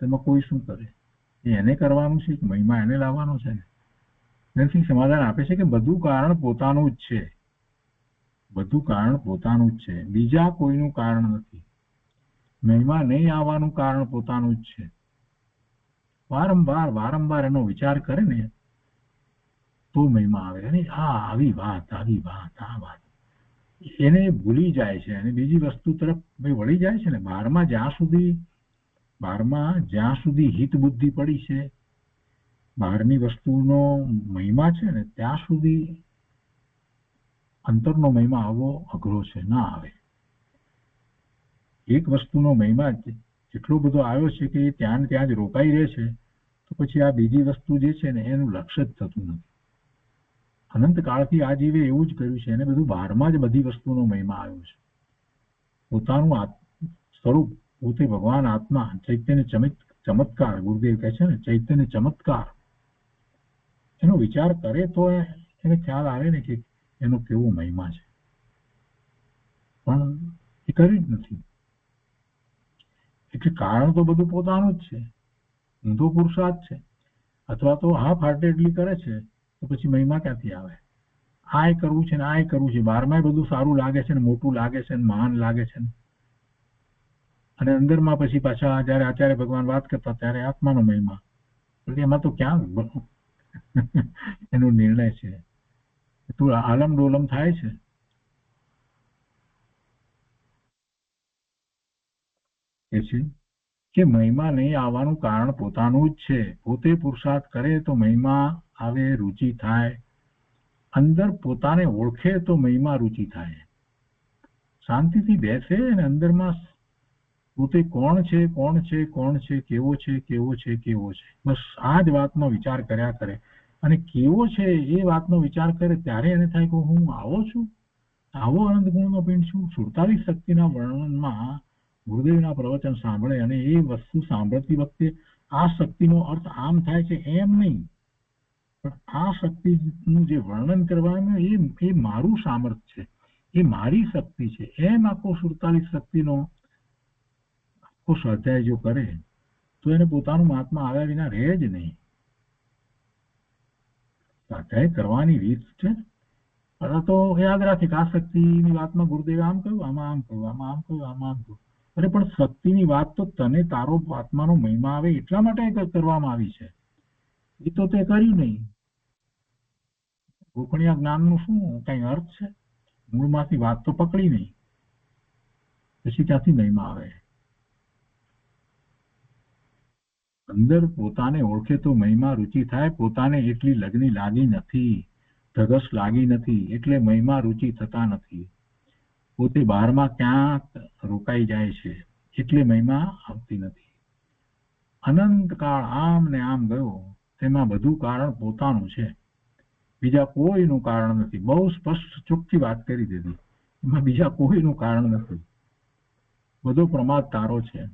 તેમાં કોઈ શું કરે? એને કરવાનું છે કે મહિમા એને લાવવાનો છે? નથી. સમાધાન આપે છે કે બધું કારણ પોતાનું જ છે, બધું કારણ પોતાનું જ છે, બીજા કોઈનું કારણ નથી. મહિમા નહીં આવવાનું કારણ પોતાનું જ છે. વારંવાર એનો વિચાર કરે ને તો મહિમા આવે. અને આવી વાત આ વાત એને ભૂલી જાય છે અને બીજી વસ્તુ તરફ વળી જાય છે ને. બહારમાં જ્યાં સુધી હિત બુદ્ધિ પડી છે, બહારની વસ્તુનો મહિમા છે ને, ત્યાં સુધી અંતરનો મહિમા આવવો અઘરો છે, ના આવે. એક વસ્તુનો મહિમા એટલો બધો આવ્યો છે કે ત્યાં જ રોકાઈ રહે છે, તો પછી આ બીજી વસ્તુ જે છે ને એનું લક્ષ્ય જ થતું નથી. અનંત કાળથી આ જીવે એવું જ કર્યું છે. એને બધું બહારમાં જ બધી વસ્તુનો મહિમા આવ્યો છે. પોતાનું સ્વરૂપ પોતે ભગવાન આત્મા ચૈતન્ય ચમત્કાર, ગુરુદેવ કહે છે ને ચૈતન્ય ચમત્કાર, એનો વિચાર કરે તો એને ખ્યાલ આવે ને કે એનો કેવો મહિમા છે. પણ એ કરી જ નથી. એટલે કારણ તો બધું પોતાનું જ છે, ઊંધો પુરુષાર્થ છે. અથવા તો હાફ હાર્ટેડલી કરે છે તો પછી મહિમા ક્યાંથી આવે? આ કરવું છે ને આ કરવું છે, બહારમાં બધું સારું લાગે છે ને, મોટું લાગે છે ને, મહાન લાગે છે, અને અંદરમાં પછી પાછા જયારે આચાર્ય ભગવાન વાત કરતા ત્યારે આત્માનો મહિમા. એમાં તો ક્યાં એનો નિર્ણય છે? તું આલમ ડોલમ થાય છે. એ છે કે મહિમા નહીં આવવાનું કારણ પોતાનું જ છે. પોતે પુરુષાર્થ કરે તો મહિમા આવે, રુચિ થાય. અંદર પોતાને ઓળખે તો મહિમા રુચિ થાય. શાંતિથી બેસે અને અંદરમાં પોતે કોણ છે, કેવો છે, બસ આ જ વાતનો વિચાર કર્યા કરે. અને કેવો છે એ વાતનો વિચાર કરે ત્યારે એને થાય કે હું આવો છું, આવો અનંત ગુણનો પિંડ છું. 47 શક્તિના વર્ણનમાં ગુરુદેવના પ્રવચન સાંભળે અને એ વસ્તુ સાંભળતી વખતે આ શક્તિનો અર્થ આમ થાય છે એમ નહીં, પણ આ શક્તિનું જે વર્ણન કરવાનું એ મારું સામર્થ્ય છે, એ મારી શક્તિ છે, એમ આખો 47 શક્તિનો આખો સ્વાધ્યાય જો કરે તો એને પોતાનું મહાત્મા આવ્યા વિના રહે જ નહીં. સ્વાધ્યાય કરવાની રીત છે. તો યાદ રાખે કે આ શક્તિની વાતમાં ગુરુદેવે આમ કહ્યું, આમાં આમ કહ્યું, આમાં આમ કહ્યું, આમાં આમ કહ્યું. અરે પણ શક્તિની વાત તો તને તારો આત્માનો મહિમા આવે એટલા માટે કરવામાં આવી છે. એ તો તે કર્યું નહીં. ગોખણિયા જ્ઞાનનું શું કઈ અર્થ છે? મૂળમાંથી વાત તો પકડી નહીં, પછી ક્યાંથી મહિમા આવે? અંદર પોતાને ઓળખે તો મહિમા રુચિ થાય. પોતાને એટલી લગ્ની લાગી નથી, ધગસ લાગી નથી, એટલે મહિમા રુચિ થતા નથી. પોતે બહારમાં ક્યાંક રોકાઈ જાય છે એટલે મહિમા આવતી નથી. અનંત કાળ આમ ને આમ ગયો, તેમાં બધું કારણ પોતાનું છે, બીજા કોઈનું કારણ નથી. બહુ સ્પષ્ટ ચોખ્ખી વાત કરી દીધી. એમાં બીજા કોઈનું કારણ નથી, બધો પ્રમાદ તારો છે.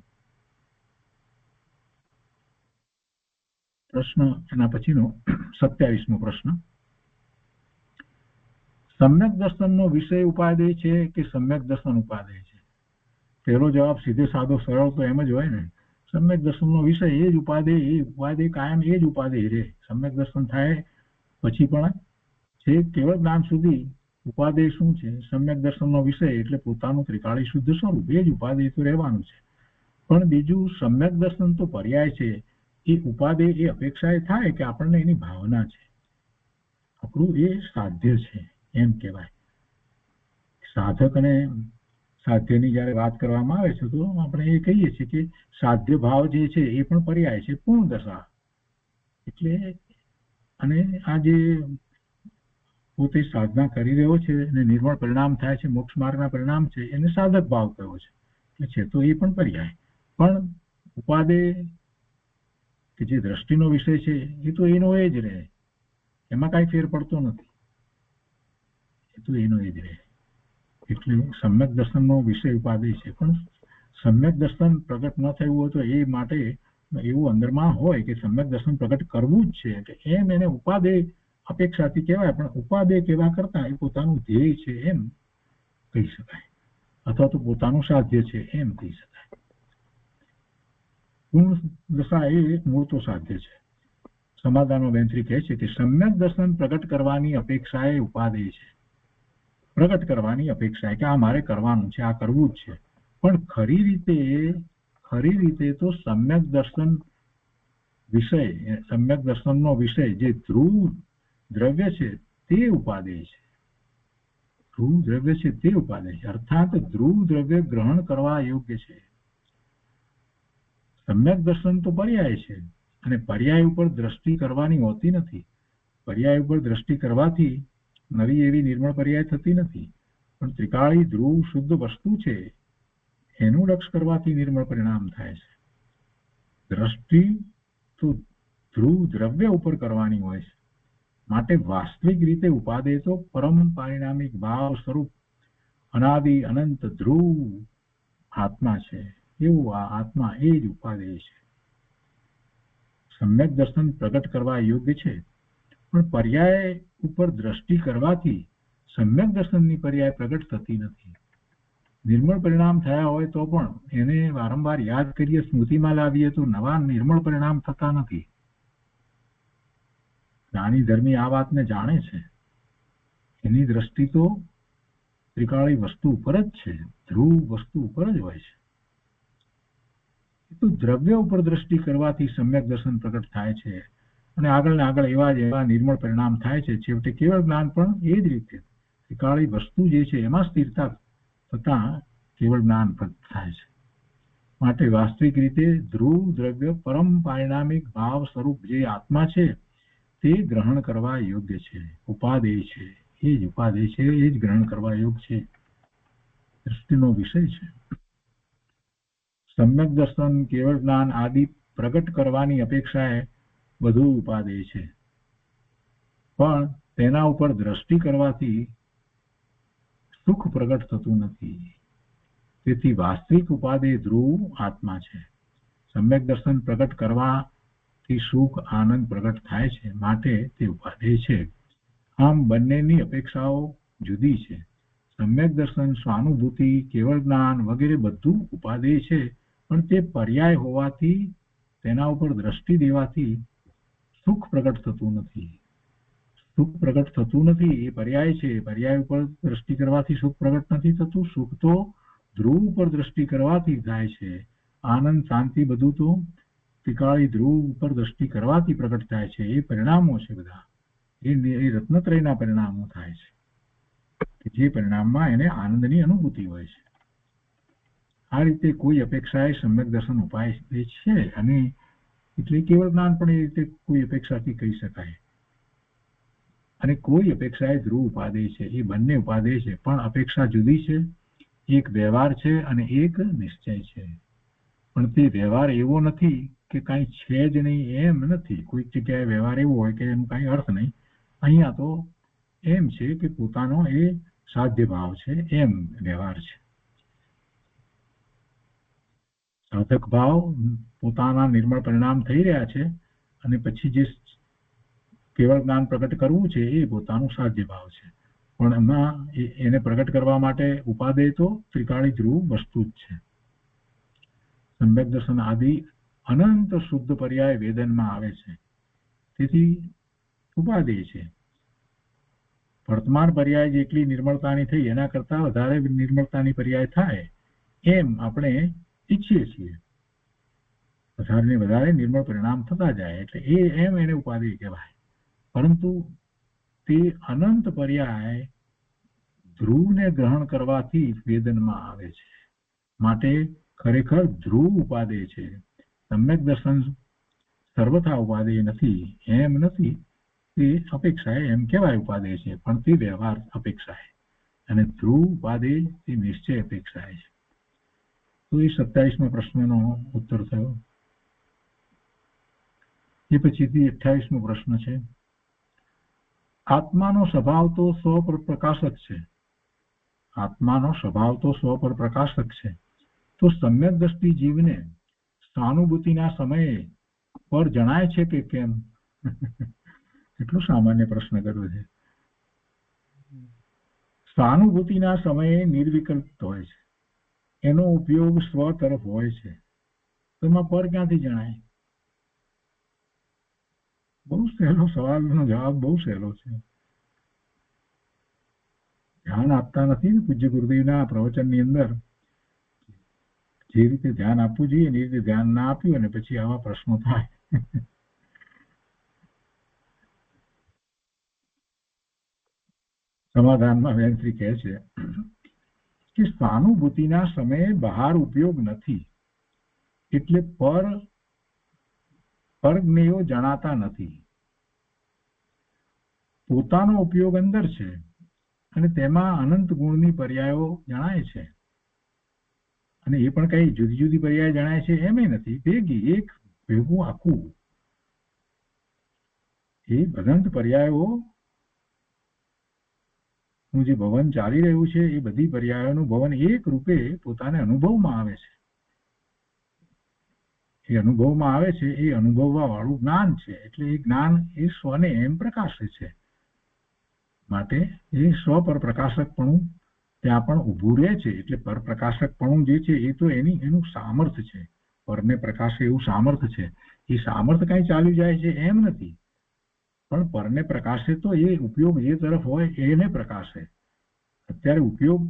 પ્રશ્ન એના પછીનો 27મો પ્રશ્ન. સમ્યક દર્શનનો વિષય ઉપાદેય છે કે સમ્યક દર્શન ઉપાદેય છે? પહેલો જવાબ સીધે સાદો સરળ તો એમ જ હોય ને. સમ્યક દર્શનનો વિષય એ જ ઉપાદેય, એ ઉપાદેય કાયમ એ જ ઉપાદેય રહે. સમ્યક દર્શન થાય પછી પણ છે કેવળ જ્ઞાન સુધી ઉપાદેય શું છે? સમ્યક દર્શનનો વિષય એટલે પોતાનું ત્રિકાળી શુદ્ધ સ્વરૂપ, એ જ ઉપાદેય તો રહેવાનું છે. પણ બીજું સમ્યક દર્શન તો પર્યાય છે. એ ઉપાદેય એ અપેક્ષા એ થાય કે આપણને એની ભાવના છે, આપણું એ સાધ્ય છે એમ કહેવાય. સાધક અને સાધ્યની જયારે વાત કરવામાં આવે છે તો આપણે એ કહીએ છીએ કે સાધ્ય ભાવ જે છે એ પણ પર્યાય છે, પૂર્ણ દશા. એટલે અને આ જે પોતે સાધના કરી રહ્યો છે અને નિર્મળ પરિણામ થાય છે, મોક્ષ માર્ગના પરિણામ છે, એને સાધક ભાવ કયો છે તો એ પણ પર્યાય. પણ ઉપાદેય કે જે દ્રષ્ટિનો વિષય છે એ તો એનો એ જ રહે, એમાં કાંઈ ફેર પડતો નથી, એ તો એનો એ જ રહે. એટલે સમ્યક દર્શનનો વિષય ઉપાદેય છે. પણ સમ્યક દર્શન પ્રગટ ન થયું હોય તો એ માટે એવું અંદરમાં હોય કે સમ્યક દર્શન પ્રગટ કરવું જ છે, એટલે એમ એને ઉપાદેય અપેક્ષાથી કહેવાય. પણ ઉપાદેય કહેવા કરતા એ પોતાનું ધ્યેય છે એમ કહી શકાય. અથવા તો પોતાનું સાધ્ય છે એમ કહી શકાય. પૂર્ણ દશા એ એક મૂળતો સાધ્ય છે. સમાધાનમાં બેન્ત્રી કહે છે કે સમ્યક દર્શન પ્રગટ કરવાની અપેક્ષા એ ઉપાદેય છે. પ્રગટ કરવાની અપેક્ષા કે આ મારે કરવાનું છે, આ કરવું જ છે. પણ ખરી રીતે તો સમ્યક દર્શન વિષય, સમ્યક દર્શનનો વિષય જે ધ્રુવ દ્રવ્ય છે તે ઉપાદેય છે. ધ્રુવ દ્રવ્ય છે તે ઉપાદેય છે, અર્થાત ધ્રુવ દ્રવ્ય ગ્રહણ કરવા યોગ્ય છે. સમ્યક દર્શન તો પર્યાય છે અને પર્યાય ઉપર દ્રષ્ટિ કરવાની હોતી નથી. પર્યાય ઉપર દ્રષ્ટિ કરવાથી નવી એવી નિર્મળ પર્યાય થતી નથી, પણ ત્રિકાળી ધ્રુવ શુદ્ધ વસ્તુ છે એનું લક્ષ કરવાથી નિર્મળ પરિણામ થાય છે. દ્રષ્ટિ તો ધ્રુવ દ્રવ્ય ઉપર કરવાની હોય છે, માટે વાસ્તવિક રીતે ઉપાદેય તો પરમ પારિણામિક ભાવ સ્વરૂપ અનાદિ અનંત ધ્રુવ આત્મા છે. એવું આ આત્મા એ જ ઉપાદેય છે. સમ્યક દર્શન પ્રગટ કરવા યોગ્ય છે, પણ પર્યાય ઉપર દ્રષ્ટિ કરવાથી સમ્યક દર્શનની પર્યાય પ્રગટ થતી નથી. નિર્મળ પરિણામ થયા હોય તો પણ એને વારંવાર યાદ કરીએ, સ્મૃતિમાં લાવીએ તો નવા નિર્મળ પરિણામ થતા નથી. જ્ઞાની ધર્મી આ વાતને જાણે છે. એની દ્રષ્ટિ તો ત્રિકાળી વસ્તુ ઉપર જ છે, ધ્રુવ વસ્તુ ઉપર જ હોય છે. તો દ્રવ્ય ઉપર દ્રષ્ટિ કરવાથી સમ્યક દર્શન પ્રગટ થાય છે અને આગળ ને આગળ એવા નિર્મળ પરિણામ થાય છે. છેવટે કેવળ જ્ઞાન પણ એ જ રીતે ત્રિકાળી વસ્તુ જે છે એમાં સ્થિરતા થતા કેવળ જ્ઞાન પ્રગટ થાય છે. માટે વાસ્તવિક રીતે ધ્રુવ દ્રવ્ય પરમ પારિણામિક ભાવ સ્વરૂપ જે આત્મા છે તે ગ્રહણ કરવા યોગ્ય છે, ઉપાદેય છે. એ જ ઉપાદેય છે, એ જ ગ્રહણ કરવા યોગ્ય છે, દૃષ્ટિનો વિષય છે. સમ્યક દર્શન કેવળ જ્ઞાન આદિ પ્રગટ કરવાની અપેક્ષાએ બધું ઉપાદેય છે, પણ તેના ઉપર દ્રષ્ટિ કરવાથી સુખ પ્રગટ થતું નથી. તેથી વાસ્તવિક ઉપાદેય ધ્રુવ આત્મા છે. સમ્યક દર્શન પ્રગટ કરવાથી સુખ આનંદ પ્રગટ થાય છે, માટે તે ઉપાદેય છે. આમ બંનેની અપેક્ષાઓ જુદી છે. સમ્યક દર્શન, સ્વાનુભૂતિ, કેવળ જ્ઞાન વગેરે બધું ઉપાદેય છે, પણ તે પર્યાય હોવાથી તેના ઉપર દ્રષ્ટિ દેવાથી સુખ પ્રગટ થતું નથી. સુખ પ્રગટ થતું નથી એ પર્યાય છે. પર્યાય ઉપર દ્રષ્ટિ કરવાથી સુખ પ્રગટ નથી થતું. સુખ તો ધ્રુવ ઉપર દ્રષ્ટિ કરવાથી થાય છે. આનંદ શાંતિ બધું તો ત્રિકાળી ધ્રુવ ઉપર દ્રષ્ટિ કરવાથી પ્રગટ થાય છે. એ પરિણામો છે બધા, એ રત્નત્રયના પરિણામો થાય છે, જે પરિણામમાં એને આનંદની અનુભૂતિ હોય છે. આ રીતે કોઈ અપેક્ષાએ સમ્યક દર્શન ઉપાય છે, અને એટલે કેવળ જ્ઞાન પણ એ રીતે કોઈ અપેક્ષાથી કહી શકાય. અને કોઈ અપેક્ષાએ ધ્રુવ ઉપાદેય છે. એ બંને ઉપાદેય છે, પણ અપેક્ષા જુદી છે. એક વ્યવહાર છે અને એક નિશ્ચય છે. પણ તે વ્યવહાર એવો નથી કે કાંઈ છે જ નહીં એમ નથી. કોઈક જગ્યાએ વ્યવહાર એવો હોય કે એમ કાંઈ અર્થ નહીં. અહીંયા તો એમ છે કે પોતાનો એ સાધ્ય ભાવ છે એમ વ્યવહાર છે. સાધક ભાવ પોતાના નિર્મળ પરિણામ થઈ રહ્યા છે અને પછી જે કેવળ જ્ઞાન પ્રગટ કરવું છે એ પોતાનું સાધ્ય ભાવ છે. પણ એમાં એને પ્રગટ કરવા માટે ઉપાદેય તો ત્રિકાળી ધ્રુવ વસ્તુ જ છે. સમ્યક દર્શન આદિ અનંત શુદ્ધ પર્યાય વેદનમાં આવે છે, તેથી ઉપાદેય છે. વર્તમાન પર્યાય જેટલી નિર્મળતાની થઈ એના કરતા વધારે નિર્મળતાની પર્યાય થાય એમ આપણે ઈચ્છીએ છીએ. વધારે ને વધારે નિર્મળ પરિણામ થતા જાય એટલે એમ એને ઉપાધિ કહેવાય. પરંતુ તે અનંત પર્યાય ધ્રુવને ગ્રહણ કરવાથી વેદનમાં આવે છે, માટે ખરેખર ધ્રુવ ઉપાદેય છે. સમ્યક દર્શન સર્વથા ઉપાદેય નથી એમ નથી. તે અપેક્ષાએ એમ કહેવાય ઉપાદેય છે, પણ તે વ્યવહાર અપેક્ષાએ, અને ધ્રુવ ઉપાદેય તે નિશ્ચય અપેક્ષાએ છે. તો એ 27મા પ્રશ્નનો ઉત્તર થયો. એ પછીથી 28મો પ્રશ્ન છે. આત્માનો સ્વભાવ તો સ્વ પર પ્રકાશક છે. આત્માનો સ્વભાવ તો સ્વ પર પ્રકાશક છે, તો સમ્યક દ્રષ્ટિ જીવને સહાનુભૂતિના સમયે પર જણાય છે કે કેમ? કેટલો સામાન્ય પ્રશ્ન કર્યો છે. સહાનુભૂતિના સમયે નિર્વિકલ્પ હોય છે. એનો ઉપયોગ સ્વ તરફ હોય છે, તો એમાં પર ક્યાંથી જણાય? બહુ સહેલો સવાલનો જવાબ બહુ સહેલો છે. ધ્યાન આપતા નથી ને પૂજ્ય ગુરુદેવના પ્રવચનની અંદર જે રીતે ધ્યાન આપવું જોઈએ એ રીતે ધ્યાન ના આપ્યું અને પછી આવા પ્રશ્નો થાય. સમાધાનમાં વેનશ્રી કહે છે કે સહાનુભૂતિના સમયે બહાર ઉપયોગ નથી, એટલે પરજ્ઞેયો જણાતા નથી. પોતાનો ઉપયોગ અંદર છે અને તેમાં અનંત ગુણની પર્યાયો જણાય છે, અને એ પણ કઈ જુદી જુદી પર્યાય જણાય છે એમ નથી, ભેગી એક ભેગું આખું એ અનંત પર્યાયો નું જે ભવન ચાલી રહ્યું છે એ બધી પર્યાયોનું ભવન એક રૂપે પોતાને અનુભવમાં આવે છે. એ અનુભવમાં આવે છે એ અનુભવવા વાળું જ્ઞાન છે, એટલે એ જ્ઞાન એ સ્વને એમ પ્રકાશે છે. માટે એ સ્વ પર પ્રકાશકપણું ત્યાં પણ ઊભું રહે છે. એટલે પરપ્રકાશકપણું જે છે એ તો એનું સામર્થ્ય છે, પરને પ્રકાશે એવું સામર્થ્ય છે. એ સામર્થ્ય કઈ ચાલ્યું જાય છે એમ નથી, પણ પરને પ્રકાશે તો એ ઉપયોગ જે તરફ હોય એને પ્રકાશે. અત્યારે ઉપયોગ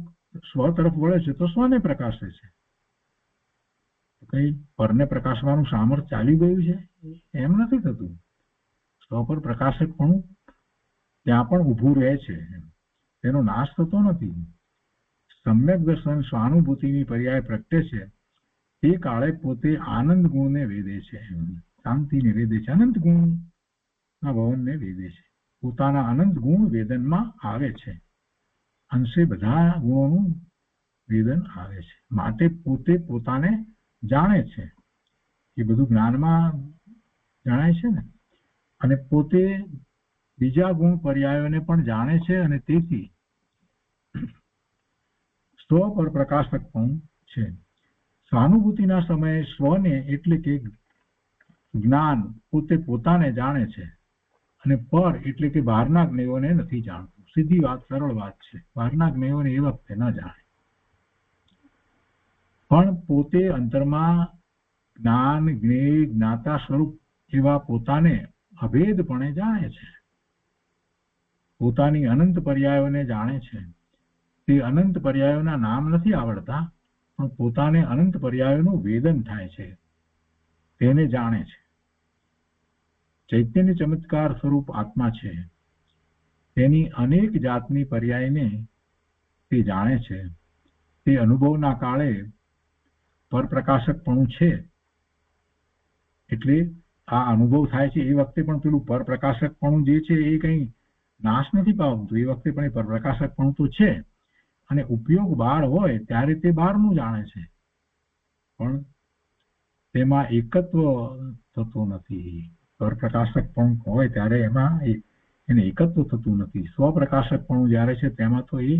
સ્વ તરફ વળે છે તો સ્વને પ્રકાશે છે. કઈ પરને પ્રકાશવાનું સામર્થ્ય ચાલી ગયું છે એમ નથી થતું. સ્વ પર પ્રકાશકપણું ત્યાં પણ ઊભું રહે છે, તેનો નાશ થતો નથી. સમ્યક દર્શન સ્વાનુભૂતિની પર્યાય પ્રગટે છે તે કાળે પોતે આનંદ ગુણને વેદે છે, શાંતિને વેદે છે, અનંત ગુણના ભવનને વેદે છે. પોતાના અનંત ગુણ વેદનમાં આવે છે, અંશે બધા ગુણોનું વેદન આવે છે. માટે પોતે પોતાને જાણે છે, એ બધું જ્ઞાનમાં જણાય છે ને, અને પોતે બીજા ગુણ પર્યાયોને પણ જાણે છે, અને તેથી સ્વ પર પ્રકાશક પણ છે. સહાનુભૂતિના સમયે સ્વને એટલે કે જ્ઞાન પોતે પોતાને જાણે છે, અને પર એટલે કે બહારના જ્ઞેયોને નથી જાણતું. સીધી વાત, સરળ વાત છે. બહારના જ્ઞેયોને એ વખતે ન જાણે, પણ પોતે અંતરમાં જ્ઞાન, જ્ઞેય, જ્ઞાતા સ્વરૂપ એવા પોતાને અભેદપણે જાણે છે. પોતાની અનંત પર્યાયોને જાણે છે. તે અનંત પર્યાયોના નામ નથી આવડતા, પણ પોતાને અનંત પર્યાયોનું વેદન થાય છે, તેને જાણે છે. ચૈતન્ય ચમત્કાર સ્વરૂપ આત્મા છે, તેની અનેક જાતની પર્યાયને તે જાણે છે. તે અનુભવના કાળે પરપ્રકાશકપણું છે, એટલે આ અનુભવ થાય છે એ વખતે પણ પેલું પરપ્રકાશકપણું જે છે એ કઈ નાશ નથી પામતું. એ વખતે પણ એ પરપ્રકાશકપણું તો છે, અને ઉપયોગ બહાર હોય ત્યારે તે બહારનું જાણે છે, પણ તેમાં એકત્વ થતું નથી. પરપ્રકાશકપણું હોય ત્યારે એમાં એને એકત્વ થતું નથી. સ્વપ્રકાશકપણું જ્યારે છે તેમાં તો એ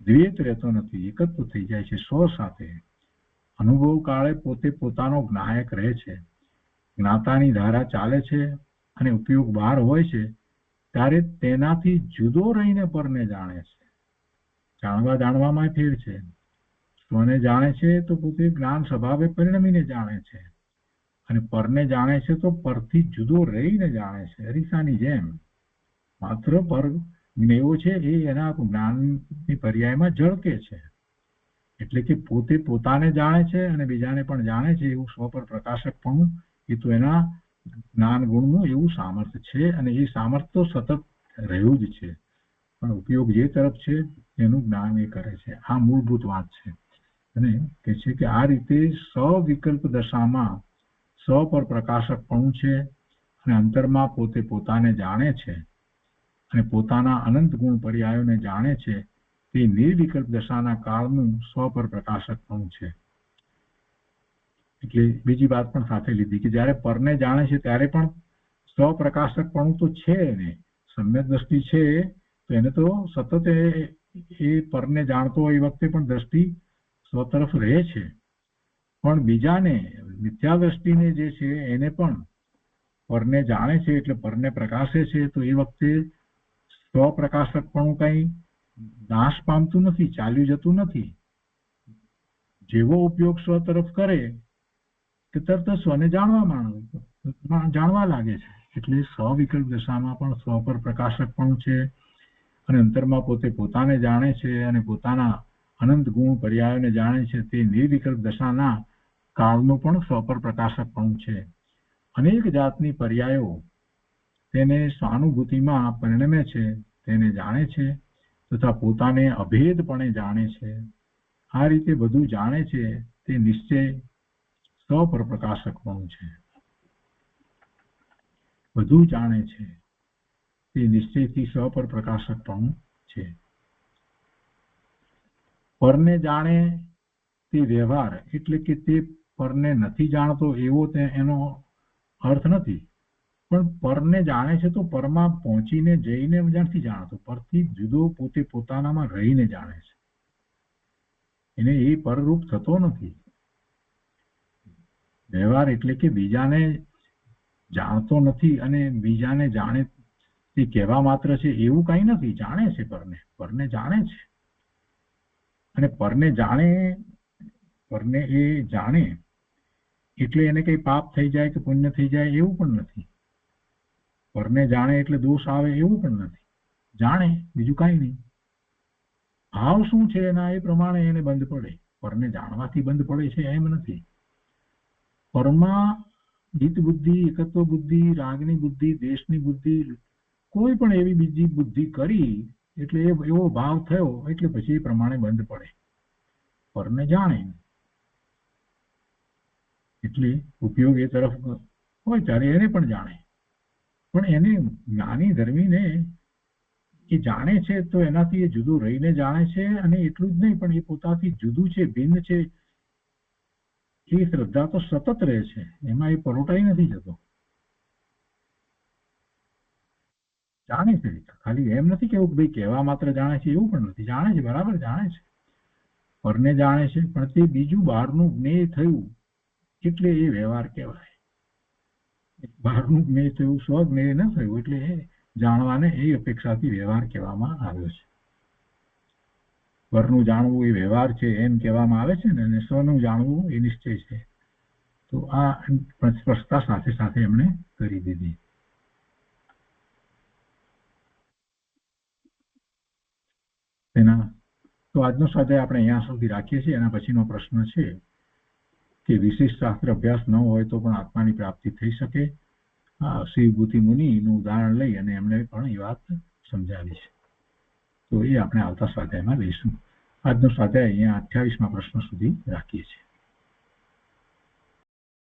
દ્વૈત રહેતો નથી, એકત્વ થઈ જાય છે સ્વ સાથે. અનુભવ કાળે પોતે પોતાનો જ્ઞાયક રહે છે, જ્ઞાતાની ધારા ચાલે છે, અને ઉપયોગ બહાર હોય છે ત્યારે તેનાથી જુદો રહીને પરને જાણે છે. જાણવામાં ફેર છે. સ્વને જાણે છે તો પોતે જ્ઞાન સ્વભાવે પરિણમીને જાણે છે, અને પરને જાણે છે તો પરથી જુદો રહીને જાણે છે, અરીસાની જેમ. માત્ર પર જ્ઞેયો છે એ એના જ્ઞાનની પર્યાયમાં ઝળકે છે. એટલે કે પોતે પોતાને જાણે છે અને બીજાને પણ જાણે છે, એવું સ્વ પર પ્રકાશકપણું એ તો એના જ્ઞાન ગુણનું એવું સામર્થ્ય છે, અને એ સામર્થ્ય તો સતત રહ્યું જ છે, પણ ઉપયોગ જે તરફ છે એનું જ્ઞાન એ કરે છે. આ મૂળભૂત વાત છે. અને કહે છે કે આ રીતે સવિકલ્પ દશામાં સ્વ પર પ્રકાશકપણું છે, અને અંતરમાં પોતે પોતાને જાણે છે, અને પોતાના અનંત ગુણ પર્યાયોને જાણે છે. તે નિર્વિકલ્પ દશાના કાળનું સ્વ પર પ્રકાશકપણું છે. એટલે બીજી વાત પણ સાથે લીધી કે જ્યારે પરને જાણે છે ત્યારે પણ સ્વપ્રકાશકપણું તો છે ને, સમ્યક દ્રષ્ટિ છે તો એને તો સતત એ પરને જાણતો હોય એ વખતે પણ દ્રષ્ટિ સ્વ તરફ રહે છે, પણ બીજાને મિથ્યા દ્રષ્ટિને જે છે એને પણ પરને જાણે છે, એટલે પરને પ્રકાશે છે. તો એ વખતે સ્વપ્રકાશકપણું કઈ નાશ પામતું નથી, ચાલ્યું જતું નથી, જેવો ઉપયોગ સ્વ તરફ કરે કે તરત સ્વને જાણવા લાગે છે. એટલે સ્વવિકલ્પ દશામાં પણ સ્વ પર પ્રકાશક પણ છે અને અંતરમાં પોતે પોતાને જાણે છે અને પોતાના અનંત ગુણ પર્યાયોને જાણે છે. તે નિર્વિકલ્પ દશાના કાળનું પણ સ્વ પર પ્રકાશક પણ છે. અનેક જાતની પર્યાયો તેને સ્વાનુભૂતિમાં પરિણમે છે, તેને જાણે છે તથા પોતાને અભેદપણે જાણે છે. આ રીતે બધું જાણે છે તે નિશ્ચય સ્વ પર પ્રકાશક પણ છે. બધું જાણે છે તે નિશ્ચયથી સ્વ પર પ્રકાશક પણ છે. પરને જાણે તે વ્યવહાર એટલે કે તે પરને નથી જાણતો એવો એનો અર્થ નથી, પણ પરને જાણે છે તો પરમાં પહોંચીને જઈને નથી જાણતો, પરથી જુદો પોતે પોતાનામાં રહીને જાણે છે. એને એ પરરૂપ થતો નથી. વ્યવહાર એટલે કે બીજાને જાણતો નથી અને બીજાને જાણે તે કહેવા માત્ર છે એવું કઈ નથી. જાણે છે પરને જાણે છે અને પરને એ જાણે એટલે એને કઈ પાપ થઈ જાય કે પુણ્ય થઈ જાય એવું પણ નથી. પરને જાણે એટલે દોષ આવે એવું પણ નથી. જાણે, બીજું કઈ નહીં. ભાવ શું છે એના એ પ્રમાણે એને બંધ પડે. પરને જાણવાથી બંધ પડે છે એમ નથી. પરમાં જીત બુદ્ધિ, એકત્વ બુદ્ધિ, રાગની બુદ્ધિ, દેશની બુદ્ધિ, કોઈ પણ એવી બીજી બુદ્ધિ કરી એટલે એવો ભાવ થયો એટલે પછી એ પ્રમાણે બંધ પડે. પરને જાણે એટલે ઉપયોગ એ તરફ હોય ત્યારે એને પણ જાણે. પણ એને જ્ઞાની ધર્મીને એ જાણે છે તો એનાથી એ જુદું રહીને જાણે છે અને એટલું જ નહીં પણ એ પોતાથી જુદું છે, ભિન્ન છે. એ શ્રદ્ધા તો સતત રહે છે, એમાં એ પરોટાઈ નથી જતો. જાણે છે, ખાલી એમ નથી કેવું ભાઈ કહેવા માત્ર જાણે છે એવું પણ નથી. જાણે છે, બરાબર જાણે છે, પરને જાણે છે, પણ તે બીજું બહારનું જ્ઞેય થયું એટલે એ વ્યવહાર કહેવાય. બહારનું જ્ઞેય થયું, સ્વજ્ઞેય ન થયું એટલે એ જાણવાને એ અપેક્ષાથી વ્યવહાર કહેવામાં આવ્યો છે. પરનું જાણવું એ વ્યવહાર છે એમ કહેવામાં આવે છે ને, અને સ્વનું જાણવું એ નિશ્ચય છે. તો આ સ્પષ્ટતા સાથે સાથે એમણે કરી દીધી. તો આજનો સ્વાધ્યાય આપણે અહીંયા સુધી રાખીએ છીએ. એના પછીનો પ્રશ્ન છે કે વિશિષ્ટ શાસ્ત્ર અભ્યાસ ન હોય તો પણ આત્માની પ્રાપ્તિ થઈ શકે. શિવભૂતિ મુનિનું ઉદાહરણ લઈ અને એમણે પણ એ વાત સમજાવી છે. તો એ આપણે આવતા સ્વાધ્યાયમાં લઈશું. આજનો સ્વાધ્યાય અહીંયા 28મા પ્રશ્ન સુધી રાખીએ છીએ.